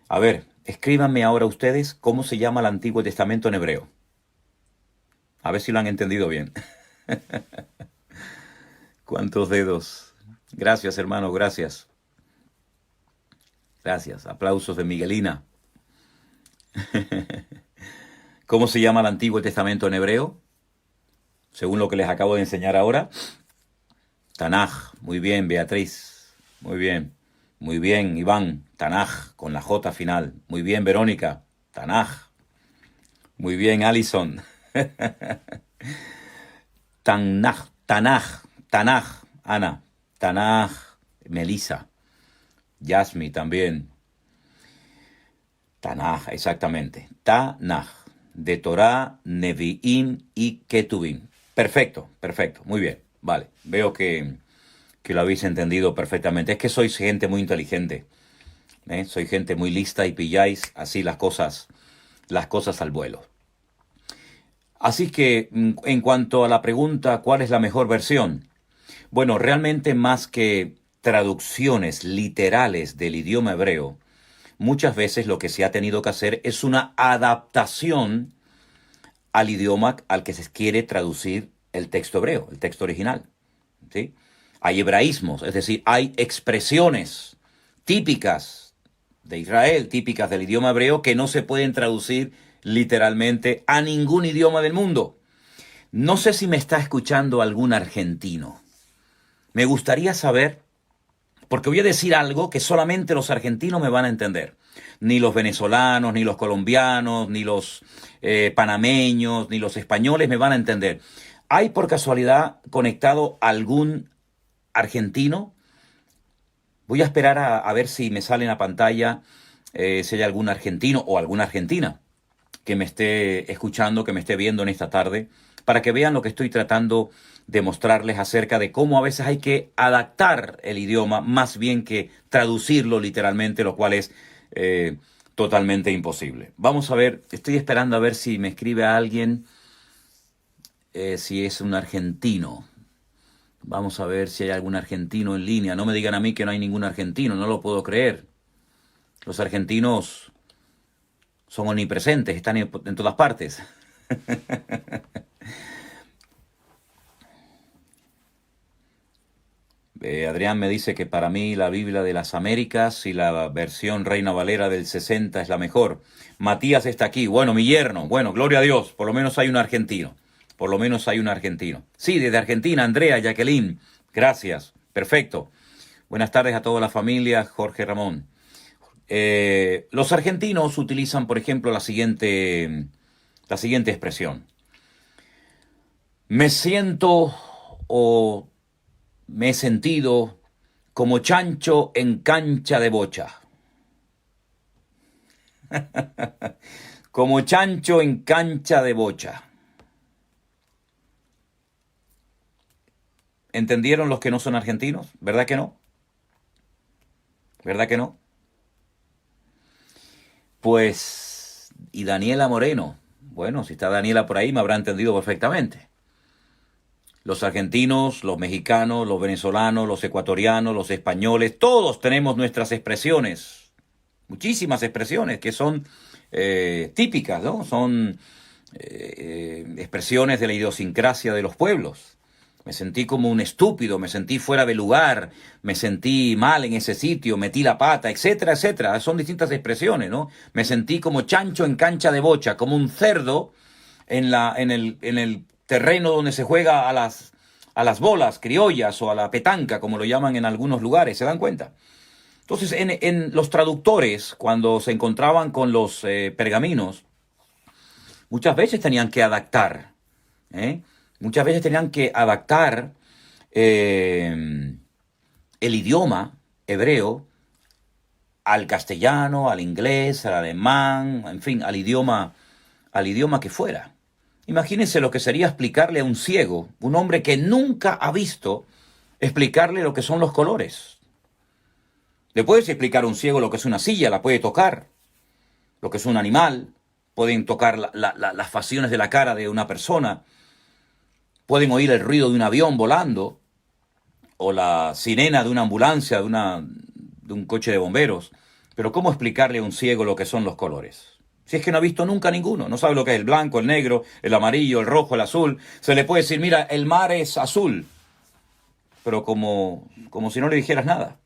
A ver, escríbanme ahora ustedes cómo se llama el Antiguo Testamento en hebreo. A ver si lo han entendido bien. ¿Cuántos dedos? Gracias, hermano, gracias. Gracias. Aplausos de Miguelina. ¿Cómo se llama el Antiguo Testamento en hebreo? Según lo que les acabo de enseñar ahora. Tanaj. Muy bien, Beatriz. Muy bien. Muy bien, Iván. Tanaj, con la J final. Muy bien, Verónica. Tanaj. Muy bien, Alison. Tanaj, Ana. Tanaj, Melissa. Yasmi también. Tanaj, exactamente. Tanaj. de Torá, Nevi'im y Ketuvim. Perfecto, perfecto, muy bien, vale. Veo que lo habéis entendido perfectamente. Es que sois gente muy inteligente, ¿eh? Soy gente muy lista y pilláis así las cosas al vuelo. Así que, en cuanto a la pregunta, ¿cuál es la mejor versión? Bueno, realmente más que traducciones literales del idioma hebreo, muchas veces lo que se ha tenido que hacer es una adaptación al idioma al que se quiere traducir el texto hebreo, el texto original, ¿sí? Hay hebraísmos, es decir, hay expresiones típicas de Israel, típicas del idioma hebreo, que no se pueden traducir literalmente a ningún idioma del mundo. No sé si me está escuchando algún argentino. Me gustaría saber, porque voy a decir algo que solamente los argentinos me van a entender. Ni los venezolanos, ni los colombianos, ni los panameños, ni los españoles me van a entender. ¿Hay por casualidad conectado algún argentino? Voy a esperar a ver si me sale en la pantalla si hay algún argentino o alguna argentina que me esté escuchando, que me esté viendo en esta tarde, para que vean lo que estoy tratando de mostrarles acerca de cómo a veces hay que adaptar el idioma más bien que traducirlo literalmente, lo cual es totalmente imposible. Vamos a ver, estoy esperando a ver si me escribe a alguien, si es un argentino. Vamos a ver si hay algún argentino en línea. No me digan a mí que no hay ningún argentino, no lo puedo creer. Los argentinos son omnipresentes, están en todas partes. Adrián me dice que para mí la Biblia de las Américas y la versión Reina Valera del 60 es la mejor. Matías está aquí. Bueno, mi yerno. Bueno, gloria a Dios. Por lo menos hay un argentino. Por lo menos hay un argentino. Sí, desde Argentina, Andrea, Jacqueline. Gracias. Perfecto. Buenas tardes a toda la familia. Jorge Ramón. Los argentinos utilizan, por ejemplo, la siguiente expresión. Me siento o me he sentido como chancho en cancha de bocha. Como chancho en cancha de bocha. ¿Entendieron los que no son argentinos? ¿Verdad que no? ¿Verdad que no? Pues, y Daniela Moreno. Bueno, si está Daniela por ahí me habrá entendido perfectamente. Los argentinos, los mexicanos, los venezolanos, los ecuatorianos, los españoles, todos tenemos nuestras expresiones. Muchísimas expresiones que son típicas, ¿no? Son expresiones de la idiosincrasia de los pueblos. Me sentí como un estúpido, me sentí fuera de lugar, me sentí mal en ese sitio, metí la pata, etcétera, etcétera. Son distintas expresiones, ¿no? Me sentí como chancho en cancha de bocha, como un cerdo en el terreno donde se juega a las bolas criollas o a la petanca, como lo llaman en algunos lugares, ¿se dan cuenta? Entonces, en los traductores, cuando se encontraban con los pergaminos, muchas veces tenían que adaptar, muchas veces tenían que adaptar el idioma hebreo al castellano, al inglés, al alemán, en fin, al idioma que fuera. Imagínense lo que sería explicarle a un ciego, un hombre que nunca ha visto, explicarle lo que son los colores. Le puedes explicar a un ciego lo que es una silla, la puede tocar, lo que es un animal, pueden tocar las facciones de la cara de una persona, pueden oír el ruido de un avión volando, o la sirena de una ambulancia, de un coche de bomberos. Pero ¿cómo explicarle a un ciego lo que son los colores? Si es que no ha visto nunca ninguno, no sabe lo que es el blanco, el negro, el amarillo, el rojo, el azul. Se le puede decir, mira, el mar es azul, pero como si no le dijeras nada.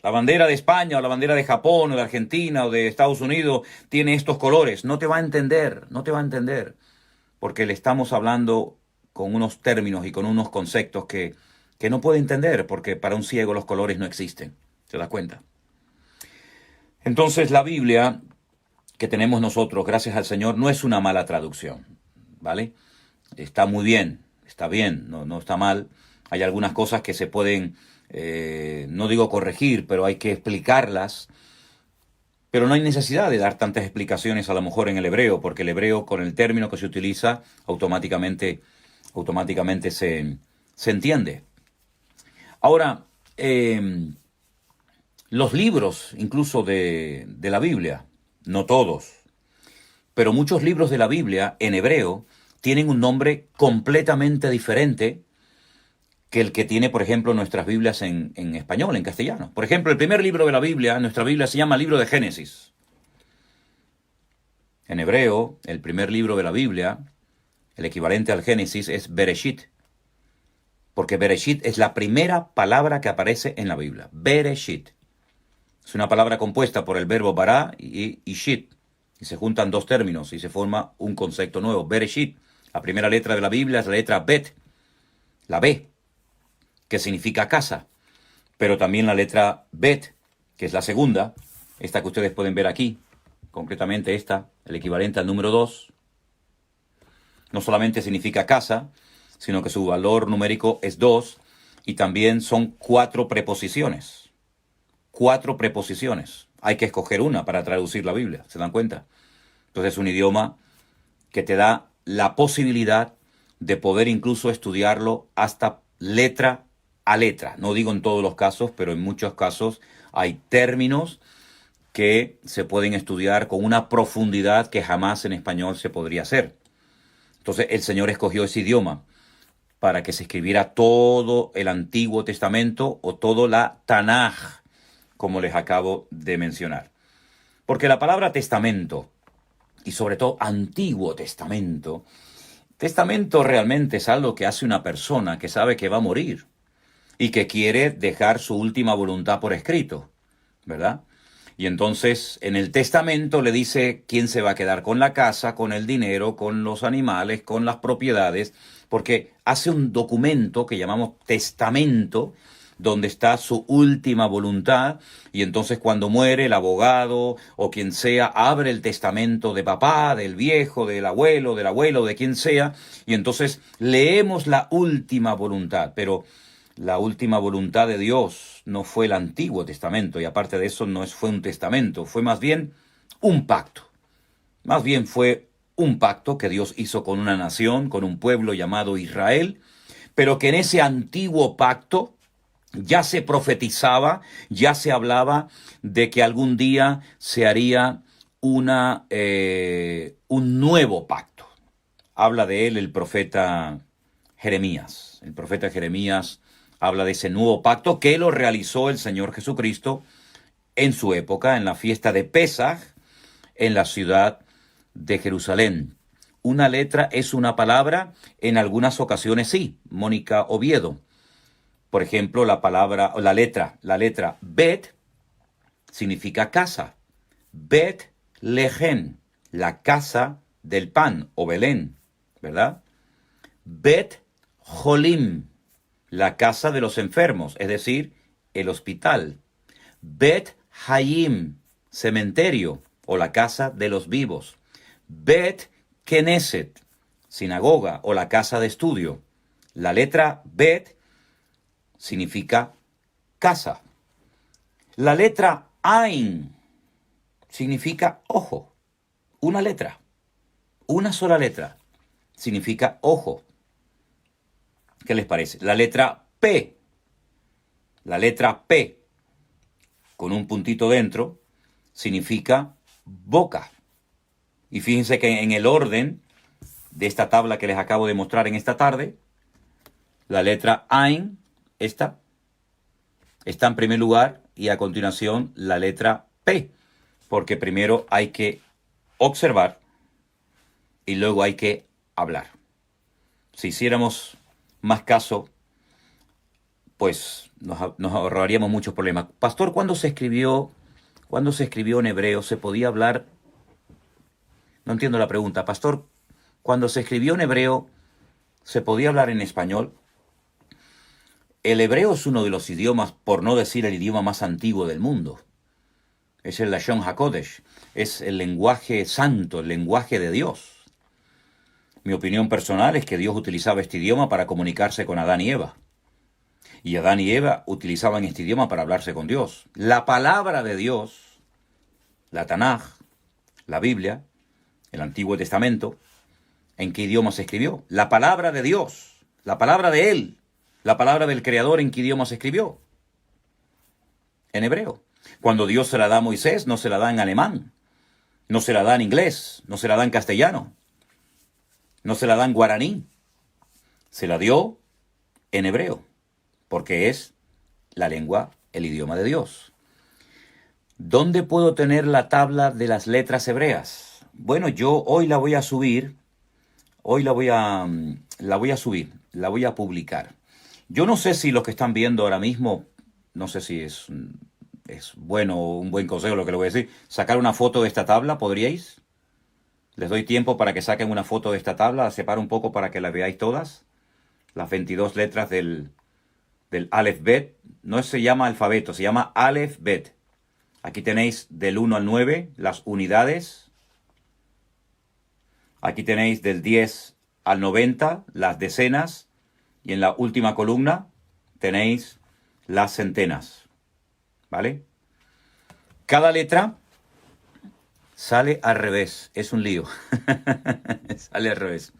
La bandera de España o la bandera de Japón o de Argentina o de Estados Unidos tiene estos colores. No te va a entender, no te va a entender, porque le estamos hablando con unos términos y con unos conceptos que no puede entender, porque para un ciego los colores no existen. ¿Se da cuenta? Entonces la Biblia que tenemos nosotros, gracias al Señor, no es una mala traducción, ¿vale? Está muy bien, está bien, no está mal. Hay algunas cosas que se pueden, no digo corregir, pero hay que explicarlas Pero no hay necesidad de dar tantas explicaciones a lo mejor en el hebreo, porque el hebreo con el término que se utiliza automáticamente se entiende. Ahora, los libros incluso de la Biblia, no todos, pero muchos libros de la Biblia en hebreo tienen un nombre completamente diferente que el que tiene, por ejemplo, nuestras Biblias en español, en castellano. Por ejemplo, el primer libro de la Biblia, nuestra Biblia se llama Libro de Génesis. En hebreo, el primer libro de la Biblia, el equivalente al Génesis, es Bereshit. Porque Bereshit es la primera palabra que aparece en la Biblia. Bereshit. Es una palabra compuesta por el verbo bara y shit. Y se juntan dos términos y se forma un concepto nuevo. Bereshit. La primera letra de la Biblia es la letra Bet. La B, que significa casa. Pero también la letra Bet, que es la segunda, esta que ustedes pueden ver aquí, concretamente esta, el equivalente al número 2, no solamente significa casa, sino que su valor numérico es 2, y también son 4 preposiciones. 4 preposiciones. Hay que escoger una para traducir la Biblia, ¿se dan cuenta? Entonces es un idioma que te da la posibilidad de poder incluso estudiarlo hasta letra a letra. No digo en todos los casos, pero en muchos casos hay términos que se pueden estudiar con una profundidad que jamás en español se podría hacer. Entonces el Señor escogió ese idioma para que se escribiera todo el Antiguo Testamento o todo la Tanaj, como les acabo de mencionar. Porque la palabra testamento, y sobre todo Antiguo Testamento, testamento realmente es algo que hace una persona que sabe que va a morir y que quiere dejar su última voluntad por escrito, ¿verdad? Y entonces en el testamento le dice quién se va a quedar con la casa, con el dinero, con los animales, con las propiedades, porque hace un documento que llamamos testamento, donde está su última voluntad, y entonces cuando muere el abogado o quien sea, abre el testamento de papá, del viejo, del abuelo, de quien sea, y entonces leemos la última voluntad, pero la última voluntad de Dios no fue el Antiguo Testamento, y aparte de eso no fue un testamento, fue más bien un pacto. Más bien fue un pacto que Dios hizo con una nación, con un pueblo llamado Israel, pero que en ese antiguo pacto ya se profetizaba, ya se hablaba de que algún día se haría un nuevo pacto. Habla de él el profeta Jeremías. El profeta Jeremías habla de ese nuevo pacto que lo realizó el Señor Jesucristo en su época, en la fiesta de Pesaj, en la ciudad de Jerusalén. Una letra es una palabra, en algunas ocasiones sí. Mónica Oviedo. Por ejemplo, la letra Bet significa casa. Bet Lehem, la casa del pan, o Belén, ¿verdad? Bet Jolim, la casa de los enfermos, es decir, el hospital. Bet Hayim, cementerio, o la casa de los vivos. Bet Knesset, sinagoga, o la casa de estudio. La letra Bet significa casa. La letra Ain significa ojo. Una letra, una sola letra, significa ojo. ¿Qué les parece? La letra P, con un puntito dentro, significa boca. Y fíjense que en el orden de esta tabla que les acabo de mostrar en esta tarde, la letra Ain, esta, está en primer lugar, y a continuación la letra P, porque primero hay que observar y luego hay que hablar. Si hiciéramos más caso, pues nos ahorraríamos muchos problemas. Pastor, ¿cuándo se escribió en hebreo? ¿Se podía hablar? No entiendo la pregunta. Pastor, cuando se escribió en hebreo, ¿se podía hablar en español? El hebreo es uno de los idiomas, por no decir el idioma más antiguo del mundo. Es el Lashon HaKodesh, es el lenguaje santo, el lenguaje de Dios. Mi opinión personal es que Dios utilizaba este idioma para comunicarse con Adán y Eva. Y Adán y Eva utilizaban este idioma para hablarse con Dios. La palabra de Dios la Tanaj, la Biblia, el Antiguo Testamento, ¿en qué idioma se escribió? La palabra de Dios, la palabra de Él, la palabra del Creador, ¿en qué idioma se escribió? En hebreo. Cuando Dios se la da a Moisés, no se la da en alemán, no se la da en inglés, no se la da en castellano, no se la da en guaraní, se la dio en hebreo, porque es la lengua, el idioma de Dios. ¿Dónde puedo tener la tabla de las letras hebreas? Bueno, yo hoy la voy a subir, la voy a subir, la voy a publicar. Yo no sé si los que están viendo ahora mismo, no sé si es bueno o un buen consejo lo que le voy a decir, sacar una foto de esta tabla, ¿podríais? Les doy tiempo para que saquen una foto de esta tabla, la separo un poco para que la veáis todas, las 22 letras del Aleph Bet. No se llama alfabeto, se llama Aleph Bet. Aquí tenéis del 1 al 9 las unidades. Aquí tenéis del 10 al 90 las decenas. Y en la última columna tenéis las centenas. ¿Vale? Cada letra sale al revés. Es un lío. Sale al revés.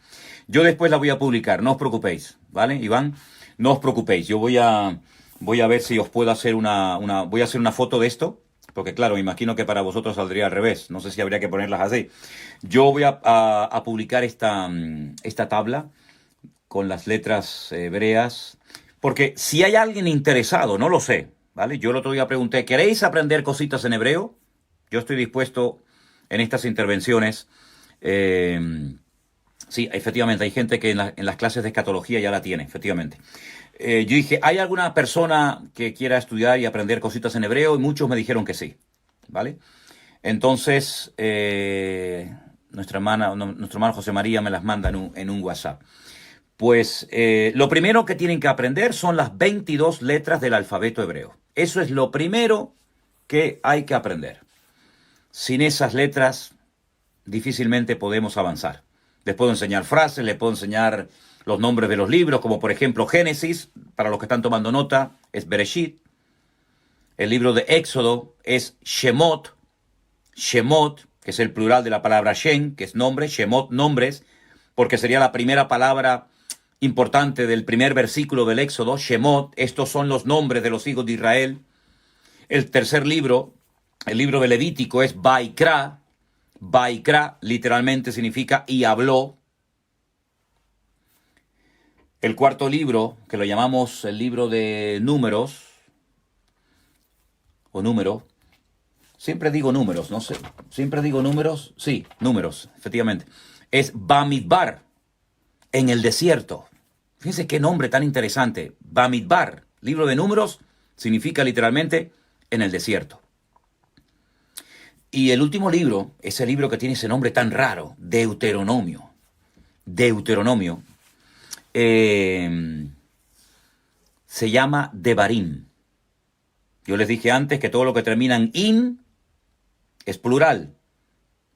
Yo después la voy a publicar. No os preocupéis. ¿Vale, Iván? No os preocupéis. Yo voy a ver si os puedo hacer voy a hacer una foto de esto. Porque claro, me imagino que para vosotros saldría al revés. No sé si habría que ponerlas así. Yo voy a publicar esta tabla con las letras hebreas. Porque si hay alguien interesado, no lo sé, ¿vale? Yo el otro día pregunté, ¿queréis aprender cositas en hebreo? Yo estoy dispuesto en estas intervenciones. Sí, efectivamente, hay gente que en las clases de escatología ya la tiene, efectivamente. Yo dije, ¿hay alguna persona que quiera estudiar y aprender cositas en hebreo? Y muchos me dijeron que sí, ¿vale? Entonces, nuestro hermano José María me las manda en un WhatsApp. Pues lo primero que tienen que aprender son las 22 letras del alfabeto hebreo. Eso es lo primero que hay que aprender. Sin esas letras, difícilmente podemos avanzar. Les puedo enseñar frases, les puedo enseñar los nombres de los libros, como por ejemplo Génesis, para los que están tomando nota, es Bereshit. El libro de Éxodo es Shemot, que es el plural de la palabra Shem, que es nombre, Shemot, nombres, porque sería la primera palabra importante del primer versículo del Éxodo, Shemot. Estos son los nombres de los hijos de Israel. El tercer libro, el libro de Levítico, es Vaikra. Vaikra literalmente significa y habló. El cuarto libro, que lo llamamos el libro de números, o número, siempre digo números, no sé, siempre digo números, sí, números, efectivamente, es Bamidbar, en el desierto. Fíjense qué nombre tan interesante, Bamidbar, libro de números, significa literalmente en el desierto. Y el último libro, ese libro que tiene ese nombre tan raro, Deuteronomio, se llama Devarim. Yo les dije antes que todo lo que termina en in es plural.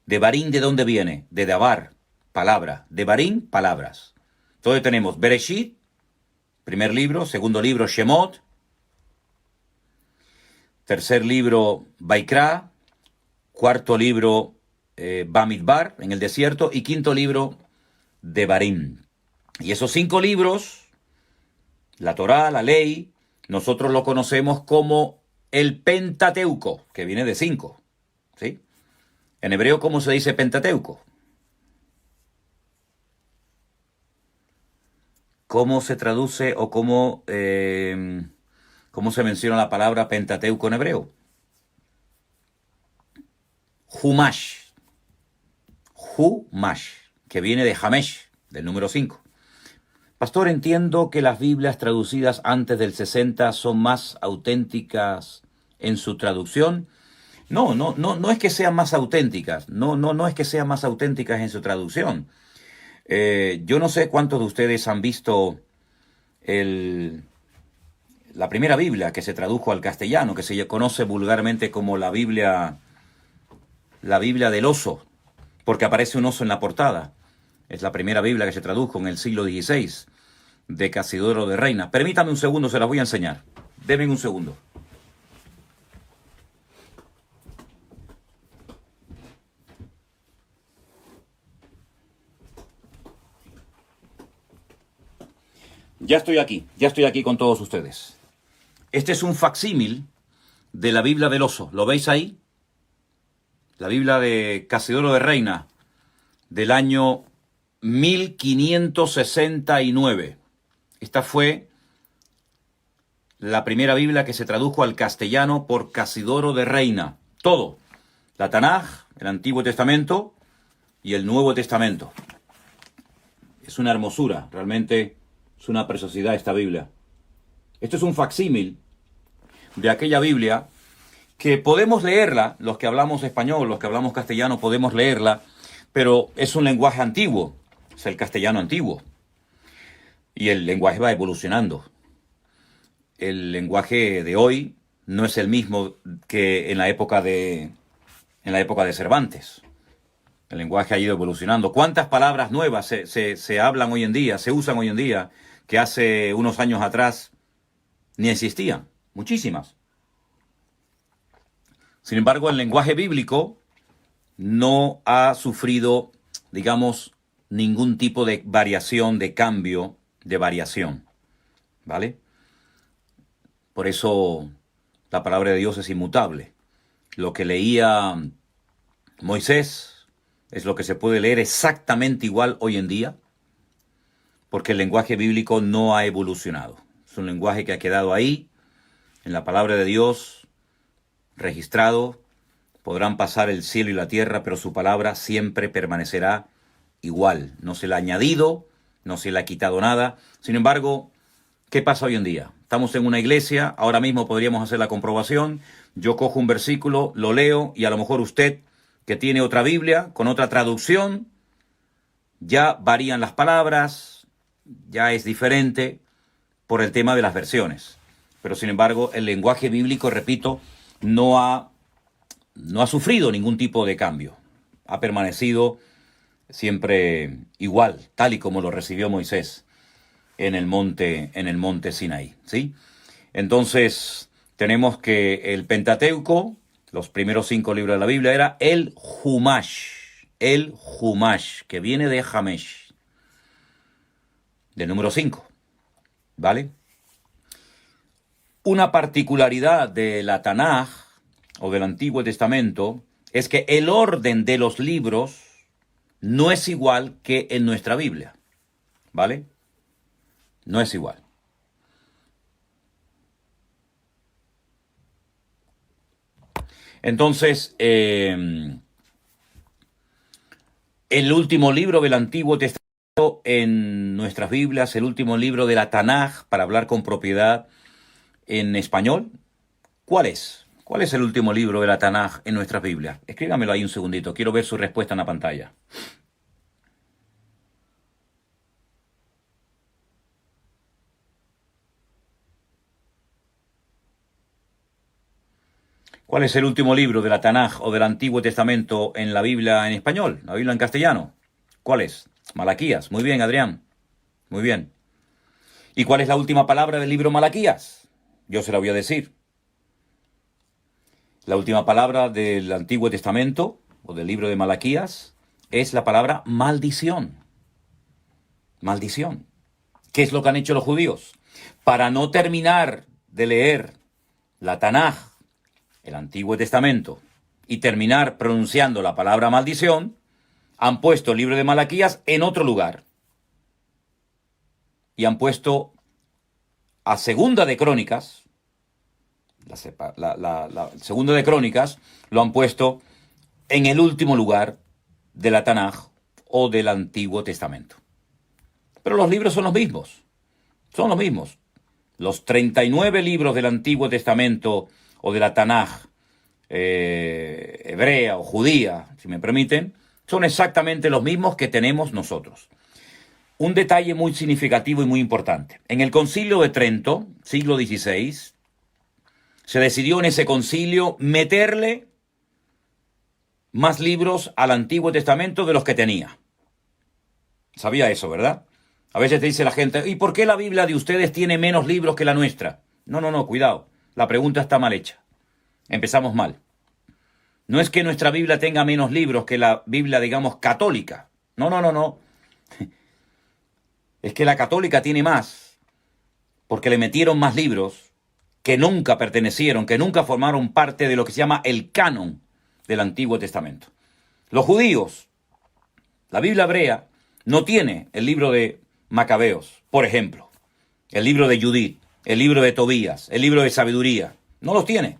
Devarim, ¿de dónde viene? De Dabar, palabra. Devarim, palabras. Entonces tenemos Bereshit, primer libro. Segundo libro, Shemot. Tercer libro, Vaikra. Cuarto libro, Bamidbar, en el desierto. Y quinto libro, Devarim. Y esos 5 libros, la Torá, la ley, nosotros lo conocemos como el Pentateuco, que viene de 5, ¿sí? En hebreo, ¿cómo se dice Pentateuco? ¿Cómo se traduce o cómo se menciona la palabra Pentateuco en hebreo? Humash, que viene de Hamesh, del número 5. Pastor, entiendo que las Biblias traducidas antes del 60 son más auténticas en su traducción. No es que sean más auténticas. No es que sean más auténticas en su traducción. Yo no sé cuántos de ustedes han visto la primera Biblia que se tradujo al castellano, que se conoce vulgarmente como la Biblia del oso, porque aparece un oso en la portada. Es la primera Biblia que se tradujo en el siglo XVI, de Casidoro de Reina. Permítame un segundo, se las voy a enseñar. Denme un segundo. ya estoy aquí con todos ustedes. Este es un facsímil de la Biblia del Oso. ¿Lo veis ahí? La Biblia de Casidoro de Reina, del año 1569. Esta fue la primera Biblia que se tradujo al castellano por Casidoro de Reina. Todo. La Tanaj, el Antiguo Testamento y el Nuevo Testamento. Es una hermosura, realmente es una preciosidad esta Biblia. Esto es un facsímil de aquella Biblia que podemos leerla, los que hablamos español, los que hablamos castellano podemos leerla, pero es un lenguaje antiguo, es el castellano antiguo. Y el lenguaje va evolucionando. El lenguaje de hoy no es el mismo que en la época de Cervantes. El lenguaje ha ido evolucionando. ¿Cuántas palabras nuevas se hablan hoy en día, se usan hoy en día, que hace unos años atrás ni existían? Muchísimas. Sin embargo, el lenguaje bíblico no ha sufrido, digamos, ningún tipo de variación, de cambio, de variación. ¿Vale? Por eso la palabra de Dios es inmutable. Lo que leía Moisés es lo que se puede leer exactamente igual hoy en día, porque el lenguaje bíblico no ha evolucionado. Es un lenguaje que ha quedado ahí, en la palabra de Dios, registrado. Podrán pasar el cielo y la tierra, pero su palabra siempre permanecerá igual. No se le ha añadido, no se le ha quitado nada. Sin embargo, ¿qué pasa hoy en día? Estamos en una iglesia, ahora mismo podríamos hacer la comprobación. Yo cojo un versículo, lo leo, y a lo mejor usted, que tiene otra Biblia, con otra traducción, ya varían las palabras, ya es diferente por el tema de las versiones. Pero sin embargo, el lenguaje bíblico, repito, no ha sufrido ningún tipo de cambio. Ha permanecido siempre igual, tal y como lo recibió Moisés en el monte Sinaí, ¿sí? Entonces, tenemos que el Pentateuco, los primeros 5 libros de la Biblia, era el Humash, que viene de Hamesh, del número 5, ¿vale? Una particularidad de la Tanaj, o del Antiguo Testamento, es que el orden de los libros no es igual que en nuestra Biblia, ¿vale? No es igual. Entonces, el último libro del Antiguo Testamento en nuestras Biblias, el último libro de la Tanaj, para hablar con propiedad en español, ¿cuál es? ¿Cuál es el último libro de la Tanaj en nuestras Biblias? Escríbamelo ahí un segundito, quiero ver su respuesta en la pantalla. ¿Cuál es el último libro de la Tanaj o del Antiguo Testamento en la Biblia en español, la Biblia en castellano? ¿Cuál es? Malaquías. Muy bien, Adrián. Muy bien. ¿Y cuál es la última palabra del libro Malaquías? Yo se la voy a decir. La última palabra del Antiguo Testamento o del libro de Malaquías es la palabra maldición. Maldición. ¿Qué es lo que han hecho los judíos? Para no terminar de leer la Tanaj, el Antiguo Testamento, y terminar pronunciando la palabra maldición, han puesto el libro de Malaquías en otro lugar. Y han puesto a Segunda de Crónicas, la Segunda de Crónicas, lo han puesto en el último lugar de la Tanaj o del Antiguo Testamento. Pero los libros son los mismos. Son los mismos. Los 39 libros del Antiguo Testamento o de la Tanaj hebrea o judía, si me permiten, son exactamente los mismos que tenemos nosotros. Un detalle muy significativo y muy importante. En el Concilio de Trento, siglo XVI, se decidió en ese concilio meterle más libros al Antiguo Testamento de los que tenía. Sabía eso, ¿verdad? A veces te dice la gente, ¿y por qué la Biblia de ustedes tiene menos libros que la nuestra? No, cuidado. La pregunta está mal hecha. Empezamos mal. No es que nuestra Biblia tenga menos libros que la Biblia, digamos, católica. No. Es que la católica tiene más. porque le metieron más libros que nunca pertenecieron, que nunca formaron parte de lo que se llama el canon del Antiguo Testamento. Los judíos, la Biblia hebrea, no tiene el libro de Macabeos, por ejemplo, el libro de Judith, el libro de Tobías, el libro de Sabiduría. No los tiene.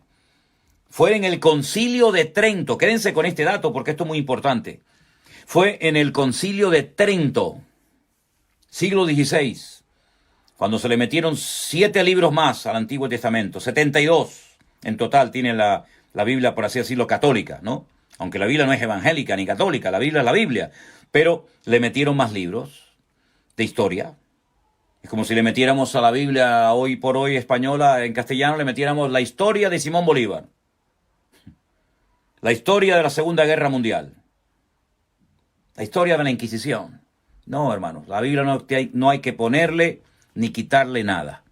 Fue en el Concilio de Trento, quédense con este dato porque esto es muy importante. Fue en el Concilio de Trento, siglo XVI, cuando se le metieron 7 libros más al Antiguo Testamento, 72 en total tiene la Biblia, por así decirlo, católica, ¿no? Aunque la Biblia no es evangélica ni católica, la Biblia es la Biblia, pero le metieron más libros de historia. Es como si le metiéramos a la Biblia hoy por hoy española, en castellano, le metiéramos la historia de Simón Bolívar, la historia de la Segunda Guerra Mundial, la historia de la Inquisición. No, hermanos, la Biblia no hay que ponerle ni quitarle nada.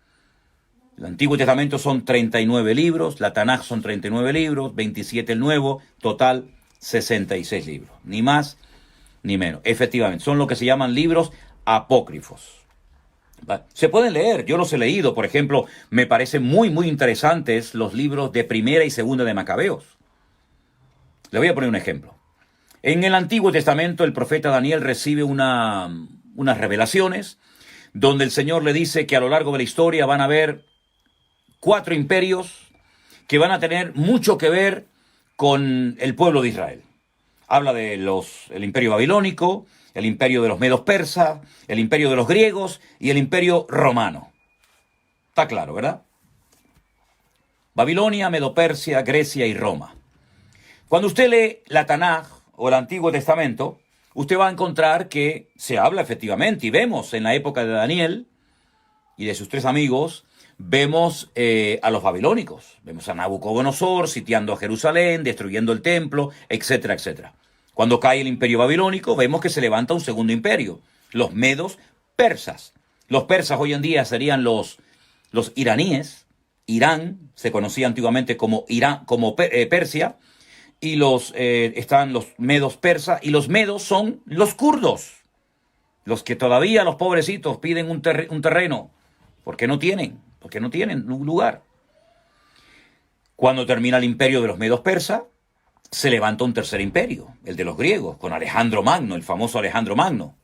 El Antiguo Testamento son 39 libros, la Tanaj son 39 libros, 27 el Nuevo, total 66 libros, ni más ni menos. Efectivamente, son lo que se llaman libros apócrifos. Se pueden leer, yo los he leído, por ejemplo, me parecen muy interesantes los libros de Primera y Segunda de Macabeos. Le voy a poner un ejemplo. En el Antiguo Testamento el profeta Daniel recibe unas revelaciones donde el Señor le dice que a lo largo de la historia van a haber 4 imperios que van a tener mucho que ver con el pueblo de Israel. Habla de el imperio babilónico, el imperio de los medos persas, el imperio de los griegos y el imperio romano. Está claro, ¿verdad? Babilonia, Medo-Persia, Grecia y Roma. Cuando usted lee la Tanaj o el Antiguo Testamento, usted va a encontrar que se habla efectivamente, y vemos en la época de Daniel y de sus 3 amigos, vemos a los babilónicos, vemos a Nabucodonosor sitiando a Jerusalén, destruyendo el templo, etcétera, etcétera. Cuando cae el imperio babilónico, vemos que se levanta un segundo imperio, los medos persas. Los persas hoy en día serían los iraníes. Irán se conocía antiguamente como Persia, y están los medos persas, y los medos son los kurdos, los que todavía los pobrecitos piden un terreno, porque no tienen un lugar. Cuando termina el imperio de los medos persas, se levanta un tercer imperio, el de los griegos, con Alejandro Magno, el famoso Alejandro Magno,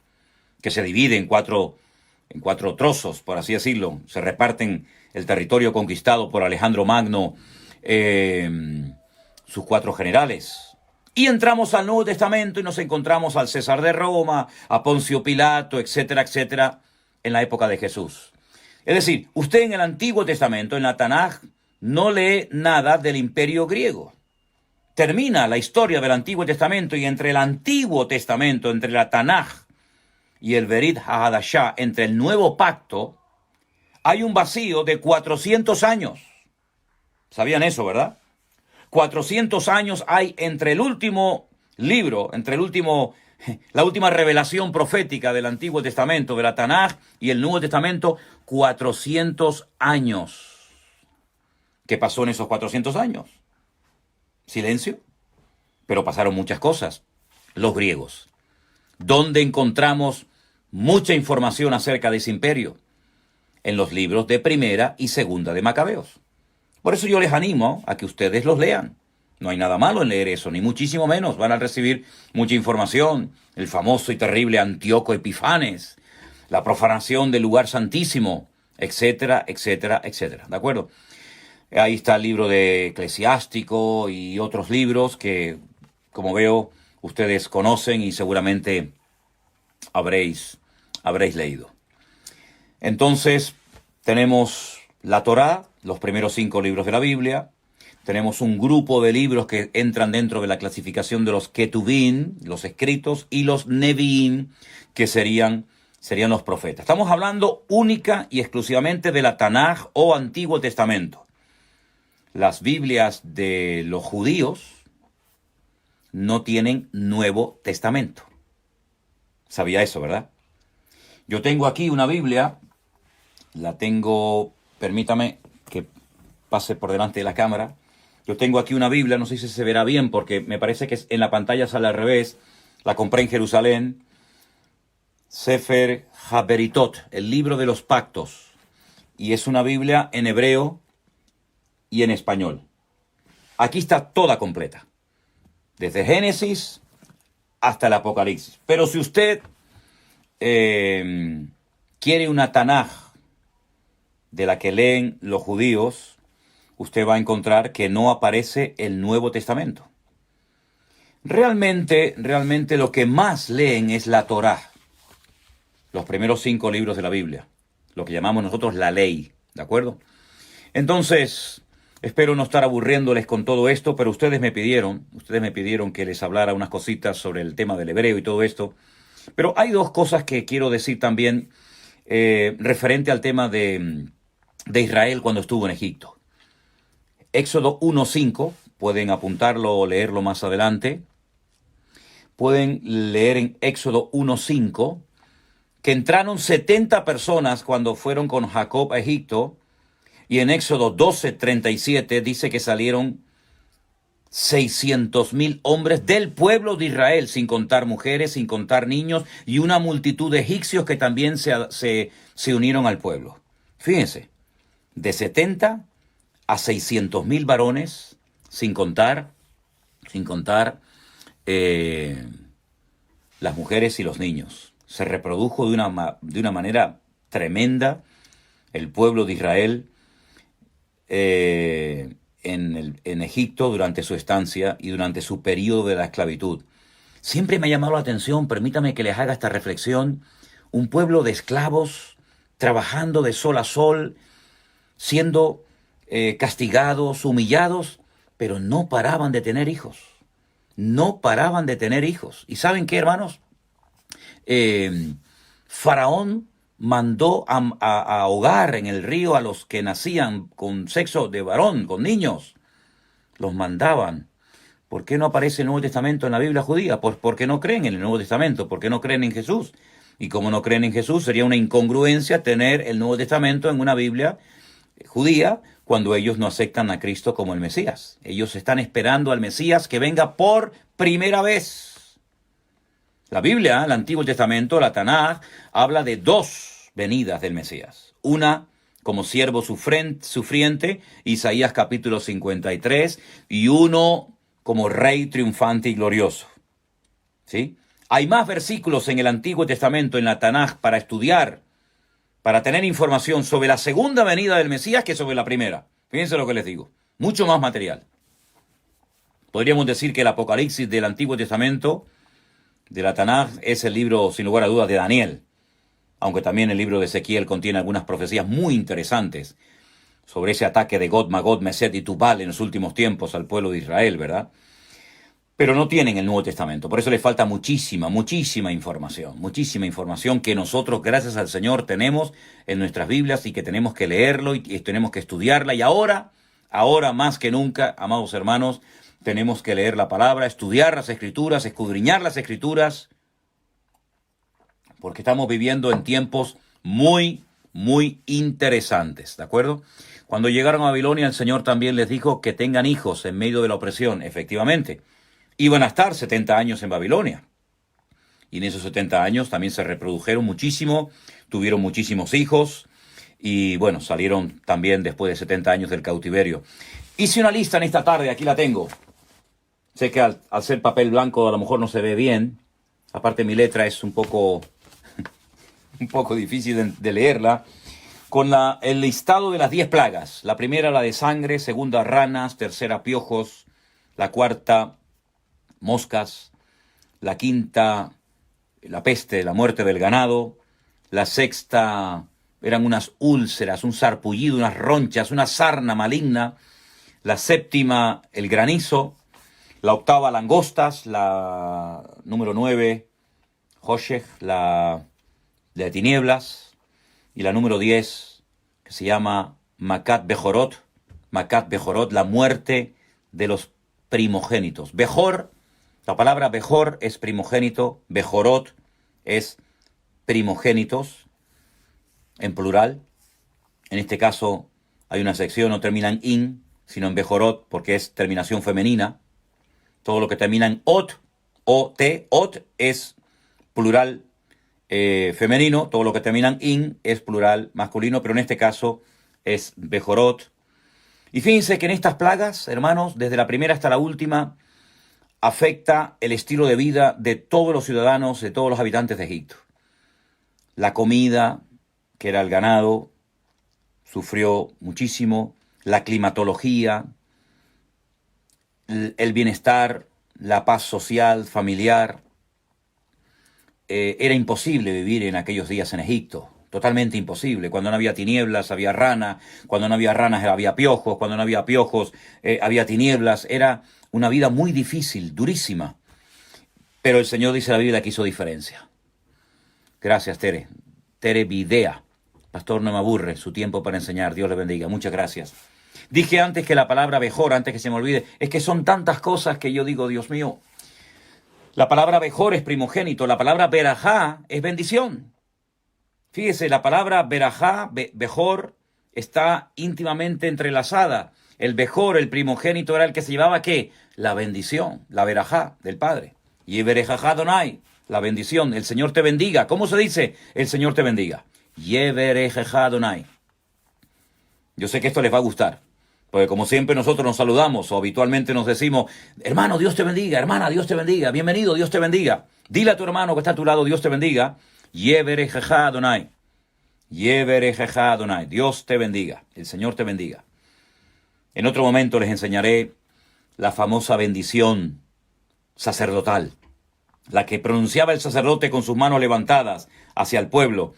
que se divide en cuatro trozos, por así decirlo. Se reparten el territorio conquistado por Alejandro Magno, sus 4 generales. Y entramos al Nuevo Testamento y nos encontramos al César de Roma, a Poncio Pilato, etcétera, etcétera, en la época de Jesús. Es decir, usted en el Antiguo Testamento, en la Tanaj, no lee nada del imperio griego. Termina la historia del Antiguo Testamento, y entre el Antiguo Testamento, entre la Tanaj y el Berit HaHadashah, entre el Nuevo Pacto, hay un vacío de 400 años. ¿Sabían eso, verdad? 400 años hay entre el último libro, la última revelación profética del Antiguo Testamento, de la Tanaj, y el Nuevo Testamento, 400 años. ¿Qué pasó en esos 400 años? Silencio. Pero pasaron muchas cosas. Los griegos. ¿Dónde encontramos mucha información acerca de ese imperio? En los libros de Primera y Segunda de Macabeos. Por eso yo les animo a que ustedes los lean. No hay nada malo en leer eso, ni muchísimo menos. Van a recibir mucha información. El famoso y terrible Antíoco Epifanes, la profanación del lugar santísimo, etcétera, etcétera, etcétera. ¿De acuerdo? Ahí está el libro de Eclesiástico y otros libros que, como veo, ustedes conocen y seguramente habréis leído. Entonces, tenemos la Torá, los primeros 5 libros de la Biblia. Tenemos un grupo de libros que entran dentro de la clasificación de los Ketuvim, los escritos, y los Neviim, que serían los profetas. Estamos hablando única y exclusivamente de la Tanaj o Antiguo Testamento. Las Biblias de los judíos no tienen Nuevo Testamento. Sabía eso, ¿verdad? Yo tengo aquí una Biblia, permítame que pase por delante de la cámara. Yo tengo aquí una Biblia, no sé si se verá bien porque me parece que en la pantalla sale al revés. La compré en Jerusalén. Sefer HaBeritot, el libro de los pactos. y es una Biblia en hebreo y en español. Aquí está toda completa, desde Génesis hasta el Apocalipsis. Pero si usted quiere una Tanaj de la que leen los judíos, usted va a encontrar que no aparece el Nuevo Testamento. Realmente lo que más leen es la Torá, los primeros 5 libros de la Biblia, lo que llamamos nosotros la ley, ¿de acuerdo? Entonces, espero no estar aburriéndoles con todo esto, pero ustedes me pidieron que les hablara unas cositas sobre el tema del hebreo y todo esto. Pero hay 2 cosas que quiero decir también referente al tema de Israel cuando estuvo en Egipto. Éxodo 1:5, pueden apuntarlo o leerlo más adelante. Pueden leer en Éxodo 1:5 que entraron 70 personas cuando fueron con Jacob a Egipto, y en Éxodo 12:37 dice que salieron 600,000 hombres del pueblo de Israel, sin contar mujeres, sin contar niños, y una multitud de egipcios que también se unieron al pueblo. Fíjense, de 70 a 600,000 varones, sin contar las mujeres y los niños. Se reprodujo de una manera tremenda el pueblo de Israel en Egipto durante su estancia y durante su periodo de la esclavitud. Siempre me ha llamado la atención, permítame que les haga esta reflexión, un pueblo de esclavos trabajando de sol a sol, siendo castigados, humillados, pero no paraban de tener hijos. No paraban de tener hijos. ¿Y saben qué, hermanos? Faraón mandó a ahogar en el río a los que nacían con sexo de varón, con niños. Los mandaban. ¿Por qué no aparece el Nuevo Testamento en la Biblia judía? Pues porque no creen en el Nuevo Testamento, porque no creen en Jesús. Y como no creen en Jesús, sería una incongruencia tener el Nuevo Testamento en una Biblia judía cuando ellos no aceptan a Cristo como el Mesías. Ellos están esperando al Mesías que venga por primera vez. La Biblia, el Antiguo Testamento, la Tanaj, habla de 2 venidas del Mesías. Una como siervo sufriente, Isaías capítulo 53, y uno como rey triunfante y glorioso. ¿Sí? Hay más versículos en el Antiguo Testamento, en la Tanaj, para estudiar, para tener información sobre la segunda venida del Mesías que sobre la primera. Fíjense lo que les digo. Mucho más material. Podríamos decir que el Apocalipsis del Antiguo Testamento, de la Tanaj, es el libro, sin lugar a dudas, de Daniel. Aunque también el libro de Ezequiel contiene algunas profecías muy interesantes sobre ese ataque de Gog, Magog, Mesed y Tubal en los últimos tiempos al pueblo de Israel, ¿verdad? Pero no tienen el Nuevo Testamento, por eso les falta muchísima información que nosotros, gracias al Señor, tenemos en nuestras Biblias y que tenemos que leerlo y tenemos que estudiarla. Y ahora más que nunca, amados hermanos, tenemos que leer la palabra, estudiar las Escrituras, escudriñar las Escrituras, porque estamos viviendo en tiempos muy interesantes, ¿de acuerdo? Cuando llegaron a Babilonia, el Señor también les dijo que tengan hijos en medio de la opresión. Efectivamente, iban a estar 70 años en Babilonia. Y en esos 70 años también se reprodujeron muchísimo, tuvieron muchísimos hijos, y bueno, salieron también después de 70 años del cautiverio. Hice una lista en esta tarde, aquí la tengo. Sé que al ser papel blanco a lo mejor no se ve bien. Aparte mi letra es un poco difícil de leerla. Con el listado de las 10 plagas. La primera, la de sangre. Segunda, ranas. Tercera, piojos. La cuarta, moscas. La quinta, la peste, la muerte del ganado. La sexta, eran unas úlceras, un sarpullido, unas ronchas, una sarna maligna. La séptima, el granizo. La octava, langostas. La número 9, Hoshech, la de tinieblas. Y la número 10, que se llama Makat Bejorot, la muerte de los primogénitos. Bejor, la palabra Bejor es primogénito, Bejorot es primogénitos, en plural. En este caso hay una sección, no termina en in, sino en Bejorot, porque es terminación femenina. Todo lo que termina en ot, o-t, ot, es plural femenino, todo lo que termina en in es plural masculino, pero en este caso es Bejorot. Y fíjense que en estas plagas, hermanos, desde la primera hasta la última, afecta el estilo de vida de todos los ciudadanos, de todos los habitantes de Egipto. La comida, que era el ganado, sufrió muchísimo, la climatología, el bienestar, la paz social, familiar. Era imposible vivir en aquellos días en Egipto, totalmente imposible. Cuando no había tinieblas había rana, cuando no había ranas había piojos, cuando no había piojos había tinieblas. Era una vida muy difícil, durísima. Pero el Señor, dice la Biblia, que hizo diferencia. Gracias, Tere. Tere Videa. Pastor, no me aburre su tiempo para enseñar. Dios le bendiga. Muchas gracias. Dije antes que la palabra Bejor, antes que se me olvide, es que son tantas cosas que yo digo, Dios mío. La palabra Bejor es primogénito. La palabra Berajá es bendición. Fíjese, la palabra Berajá, Bejor, está íntimamente entrelazada. El Bejor, el primogénito, era el que se llevaba, ¿qué? La bendición, la Berajá del Padre. Y Berejajá Adonai, la bendición. El Señor te bendiga. ¿Cómo se dice? El Señor te bendiga. Yeberejajá Adonai. Yo sé que esto les va a gustar, porque como siempre nosotros nos saludamos o habitualmente nos decimos, hermano, Dios te bendiga, hermana, Dios te bendiga, bienvenido, Dios te bendiga. Dile a tu hermano que está a tu lado, Dios te bendiga. Yeberejajá Adonai. Yeberejajá Adonai. Dios te bendiga, el Señor te bendiga. En otro momento les enseñaré la famosa bendición sacerdotal, la que pronunciaba el sacerdote con sus manos levantadas hacia el pueblo.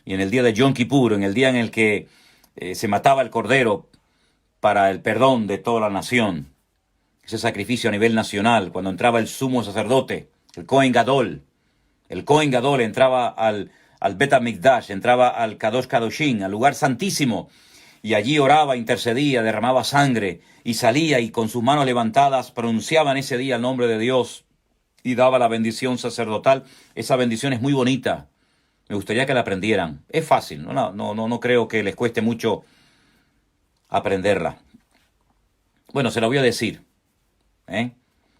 Y en el día de Yom Kippur, en el día en el que se mataba el cordero para el perdón de toda la nación, ese sacrificio a nivel nacional, cuando entraba el sumo sacerdote, el Kohen Gadol entraba al Bet HaMikdash, entraba al Kadosh Kadoshim, al lugar santísimo, y allí oraba, intercedía, derramaba sangre, y salía y con sus manos levantadas pronunciaba en ese día el nombre de Dios y daba la bendición sacerdotal. Esa bendición es muy bonita. Me gustaría que la aprendieran. Es fácil, no creo que les cueste mucho aprenderla. Bueno, se la voy a decir.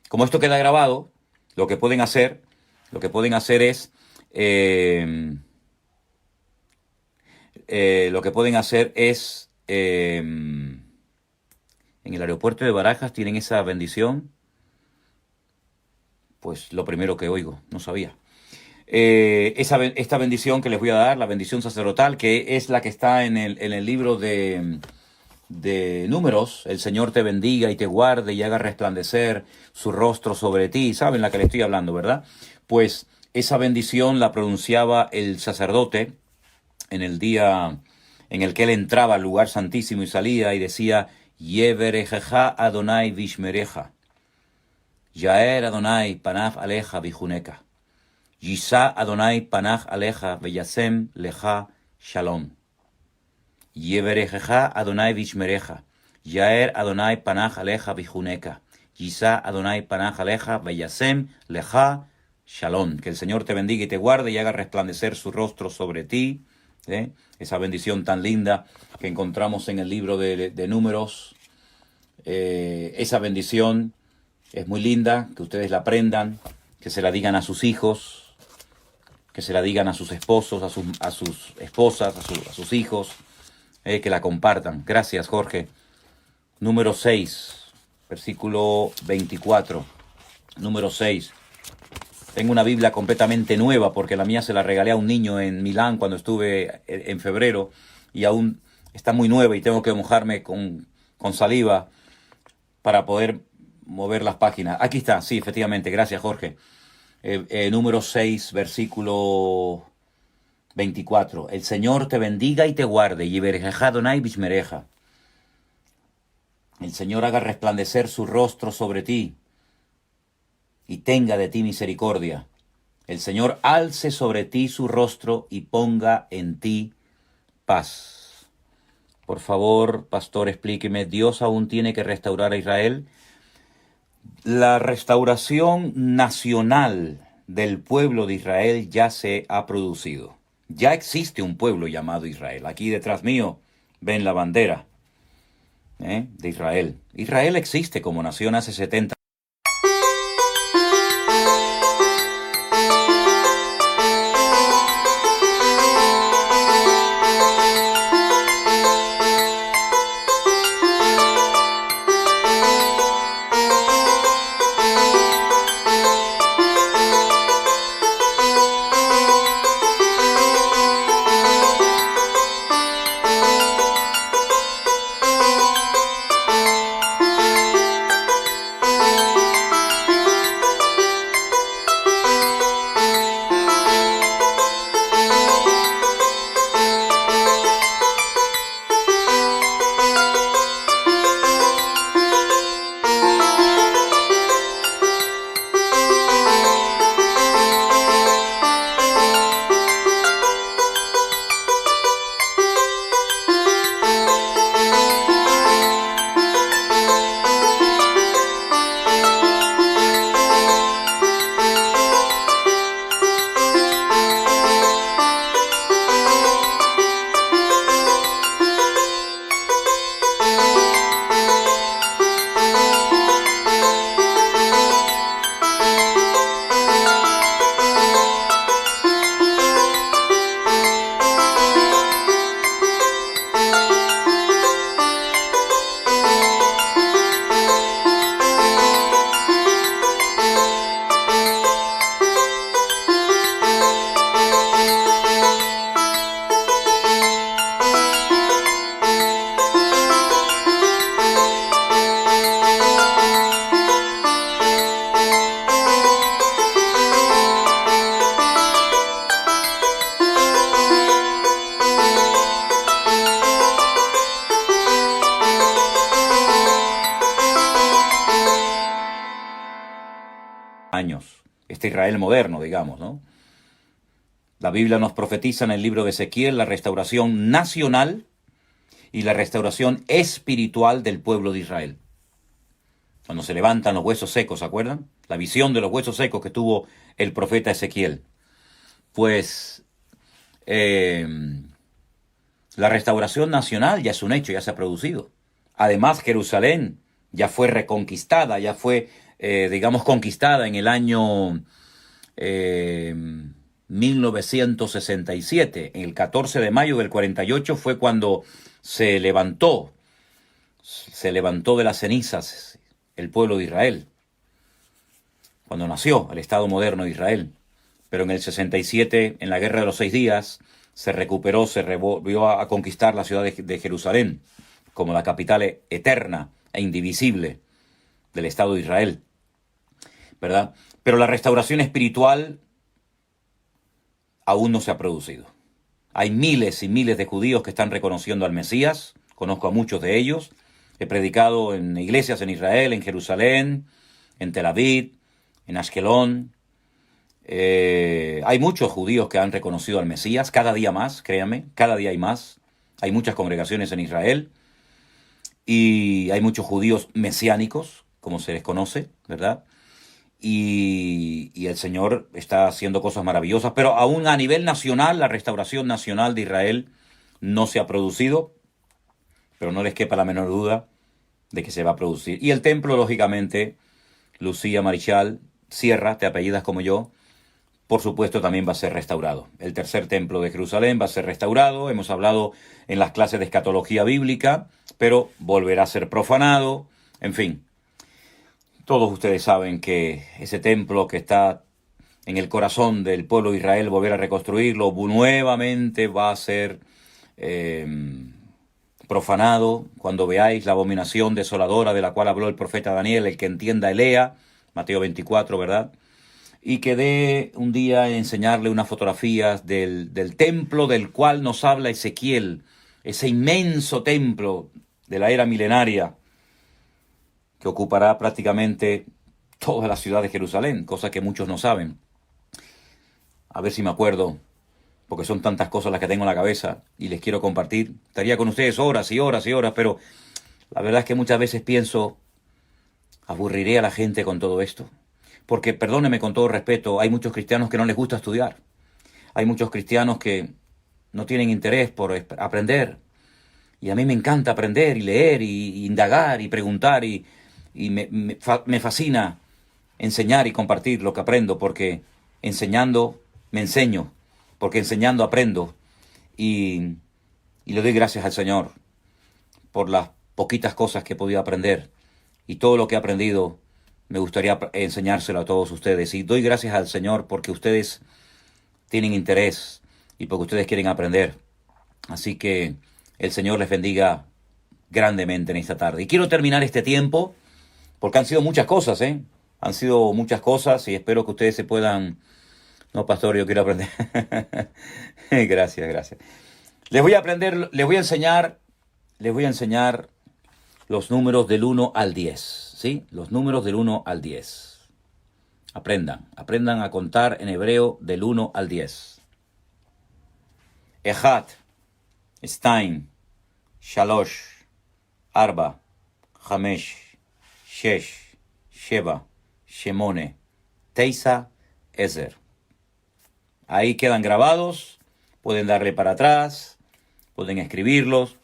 Como esto queda grabado, lo que pueden hacer es en el aeropuerto de Barajas tienen esa bendición. Pues lo primero que oigo, no sabía. Esta bendición que les voy a dar, la bendición sacerdotal, que es la que está en el libro de Números. El Señor te bendiga y te guarde y haga resplandecer su rostro sobre ti. ¿Saben la que le estoy hablando, verdad? Pues esa bendición la pronunciaba el sacerdote en el día en el que él entraba al lugar santísimo y salía y decía, Yeberejeja Adonai Vishmereja, Yaer Adonai Panaf Aleja Vijuneka, Yisa Adonai Panach Aleja Veyasem Leja Shalom. Yeberejeja Adonai Vishmereja, Yaer Adonai Panach Aleja Vijuneka, Yisa Adonai Panach Aleja Veyasem Leja Shalom. Que el Señor te bendiga y te guarde y haga resplandecer su rostro sobre ti. Esa bendición tan linda que encontramos en el libro de Números. Esa bendición es muy linda, que ustedes la aprendan, que se la digan a sus hijos, que se la digan a sus esposos, a sus esposas, a sus hijos, que la compartan. Gracias, Jorge. Número 6, versículo 24. Número 6. Tengo una Biblia completamente nueva porque la mía se la regalé a un niño en Milán cuando estuve en febrero y aún está muy nueva y tengo que mojarme con saliva para poder mover las páginas. Aquí está, sí, efectivamente. Gracias, Jorge. Número 6, versículo 24. El Señor te bendiga y te guarde. Yeberejeja Adonai Vishmereja. El Señor haga resplandecer su rostro sobre ti y tenga de ti misericordia. El Señor alce sobre ti su rostro y ponga en ti paz. Por favor, pastor, explíqueme, ¿Dios aún tiene que restaurar a Israel? La restauración nacional del pueblo de Israel ya se ha producido. Ya existe un pueblo llamado Israel. Aquí detrás mío ven la bandera de Israel. Israel existe como nación hace 70 años. años, este Israel moderno, digamos, ¿no? La Biblia nos profetiza en el libro de Ezequiel la restauración nacional y la restauración espiritual del pueblo de Israel. Cuando se levantan los huesos secos, ¿se acuerdan? La visión de los huesos secos que tuvo el profeta Ezequiel. Pues la restauración nacional ya es un hecho, ya se ha producido. Además, Jerusalén ya fue reconquistada, ya fue, digamos, conquistada en el año 1967. En el 14 de mayo del 48 fue cuando se levantó de las cenizas el pueblo de Israel, cuando nació el Estado moderno de Israel. Pero en el 67, en la Guerra de los 6 días, se recuperó, se volvió a conquistar la ciudad de Jerusalén como la capital eterna e indivisible del Estado de Israel, ¿verdad? Pero la restauración espiritual aún no se ha producido. Hay miles y miles de judíos que están reconociendo al Mesías, conozco a muchos de ellos, he predicado en iglesias en Israel, en Jerusalén, en Tel Aviv, en Ashkelon. Hay muchos judíos que han reconocido al Mesías, cada día más, créanme, cada día hay más. Hay muchas congregaciones en Israel y hay muchos judíos mesiánicos, como se les conoce, ¿verdad? Y el Señor está haciendo cosas maravillosas, pero aún a nivel nacional, la restauración nacional de Israel no se ha producido, pero no les quepa la menor duda de que se va a producir. Y el templo, lógicamente, Lucía Marichal Sierra, te apellidas como yo, por supuesto también va a ser restaurado. El tercer templo de Jerusalén va a ser restaurado, hemos hablado en las clases de escatología bíblica, pero volverá a ser profanado, en fin. Todos ustedes saben que ese templo que está en el corazón del pueblo de Israel, volver a reconstruirlo, nuevamente va a ser profanado. Cuando veáis la abominación desoladora de la cual habló el profeta Daniel, el que entienda lea, Mateo 24, ¿verdad? Y quedé un día en enseñarle unas fotografías del templo del cual nos habla Ezequiel, ese inmenso templo de la era milenaria, que ocupará prácticamente toda la ciudad de Jerusalén, cosa que muchos no saben. A ver si me acuerdo, porque son tantas cosas las que tengo en la cabeza y les quiero compartir. Estaría con ustedes horas y horas y horas, pero la verdad es que muchas veces pienso, ¿aburriré a la gente con todo esto? Porque, perdóneme con todo respeto, hay muchos cristianos que no les gusta estudiar. Hay muchos cristianos que no tienen interés por aprender. Y a mí me encanta aprender y leer y indagar y preguntar y me fascina enseñar y compartir lo que aprendo, porque enseñando me enseño, porque enseñando aprendo y le doy gracias al Señor por las poquitas cosas que he podido aprender y todo lo que he aprendido me gustaría enseñárselo a todos ustedes, y doy gracias al Señor porque ustedes tienen interés y porque ustedes quieren aprender. Así que el Señor les bendiga grandemente en esta tarde. Y quiero terminar este tiempo porque han sido muchas cosas, Han sido muchas cosas y espero que ustedes se puedan... No, pastor, yo quiero aprender. Gracias. Les voy a enseñar los números del 1 al 10, ¿sí? Los números del 1 al 10. Aprendan a contar en hebreo del 1 al 10. Ejat, Stein, Shalosh, Arba, Hamesh, Shesh, Sheba, Shemone, Teisa, Ezer. Ahí quedan grabados, pueden darle para atrás, pueden escribirlos.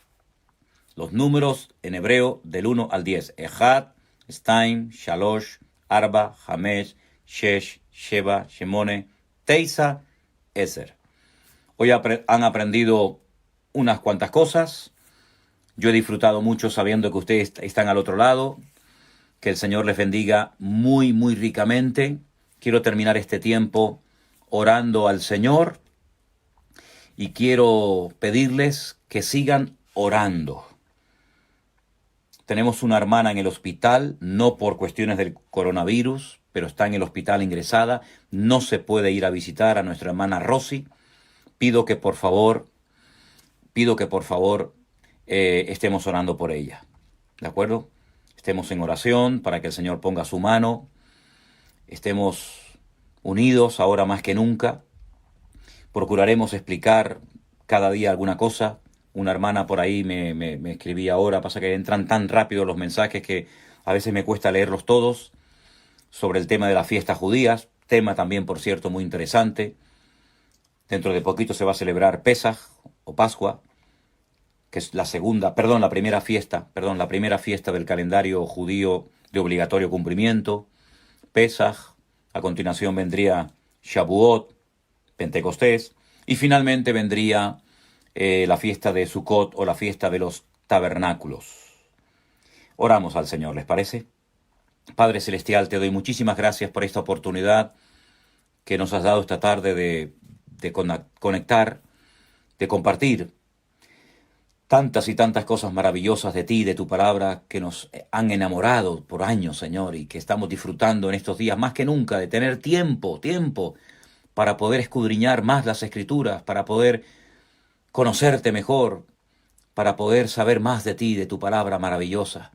Los números en hebreo del 1 al 10. Ejat, Stein, Shalosh, Arba, Hamesh, Shesh, Sheba, Shemone, Teisa, Ezer. Hoy han aprendido unas cuantas cosas. Yo he disfrutado mucho sabiendo que ustedes están al otro lado. Que el Señor les bendiga muy, muy ricamente. Quiero terminar este tiempo orando al Señor y quiero pedirles que sigan orando. Tenemos una hermana en el hospital, no por cuestiones del coronavirus, pero está en el hospital ingresada. No se puede ir a visitar a nuestra hermana Rosy. Pido que por favor estemos orando por ella. ¿De acuerdo? Estemos en oración para que el Señor ponga su mano estemos unidos ahora más que nunca. Procuraremos explicar cada día alguna cosa. Una hermana por ahí me escribía ahora, pasa que entran tan rápido los mensajes que a veces me cuesta leerlos todos, sobre el tema de las fiestas judías, tema también, por cierto, muy interesante. Dentro de poquito se va a celebrar Pesaj o Pascua, que es la primera fiesta del calendario judío de obligatorio cumplimiento. Pesaj, a continuación vendría Shavuot, Pentecostés, y finalmente vendría la fiesta de Sukkot o la fiesta de los tabernáculos. Oramos al Señor, ¿les parece? Padre Celestial, te doy muchísimas gracias por esta oportunidad que nos has dado esta tarde de conectar, de compartir tantas y tantas cosas maravillosas de ti, de tu palabra, que nos han enamorado por años, Señor, y que estamos disfrutando en estos días más que nunca de tener tiempo para poder escudriñar más las Escrituras, para poder conocerte mejor, para poder saber más de ti, de tu palabra maravillosa.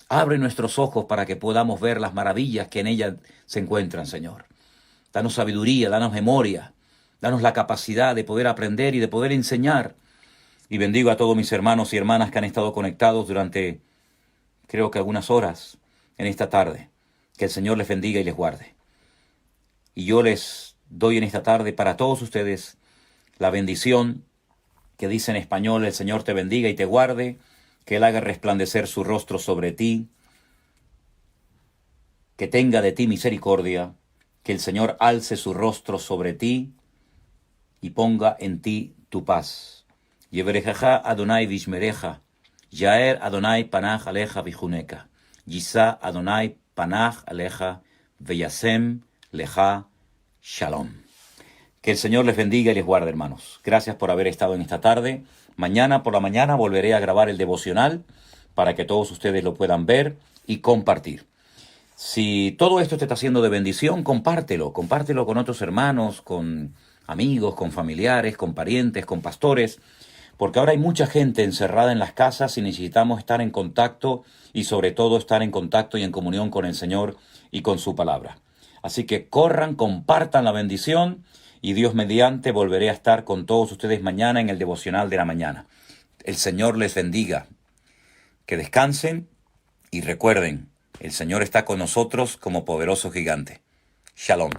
Abre nuestros ojos para que podamos ver las maravillas que en ella se encuentran, Señor. Danos sabiduría, danos memoria, danos la capacidad de poder aprender y de poder enseñar. Y bendigo a todos mis hermanos y hermanas que han estado conectados durante, creo que algunas horas en esta tarde. Que el Señor les bendiga y les guarde. Y yo les doy en esta tarde para todos ustedes la bendición que dice en español: el Señor te bendiga y te guarde, que Él haga resplandecer su rostro sobre ti, que tenga de ti misericordia, que el Señor alce su rostro sobre ti y ponga en ti tu paz. Yeverejaja Adonai vishmereja, Yaer Adonai panach aleja vijuneka, Yisa Adonai panach aleja veyasem leja shalom. Que el Señor les bendiga y les guarde, hermanos. Gracias por haber estado en esta tarde. Mañana por la mañana volveré a grabar el devocional para que todos ustedes lo puedan ver y compartir. Si todo esto te está haciendo de bendición, compártelo con otros hermanos, con amigos, con familiares, con parientes, con pastores, porque ahora hay mucha gente encerrada en las casas y necesitamos estar en contacto y sobre todo estar en contacto y en comunión con el Señor y con su palabra. Así que corran, compartan la bendición y Dios mediante volveré a estar con todos ustedes mañana en el devocional de la mañana. El Señor les bendiga. Que descansen y recuerden, el Señor está con nosotros como poderoso gigante. Shalom.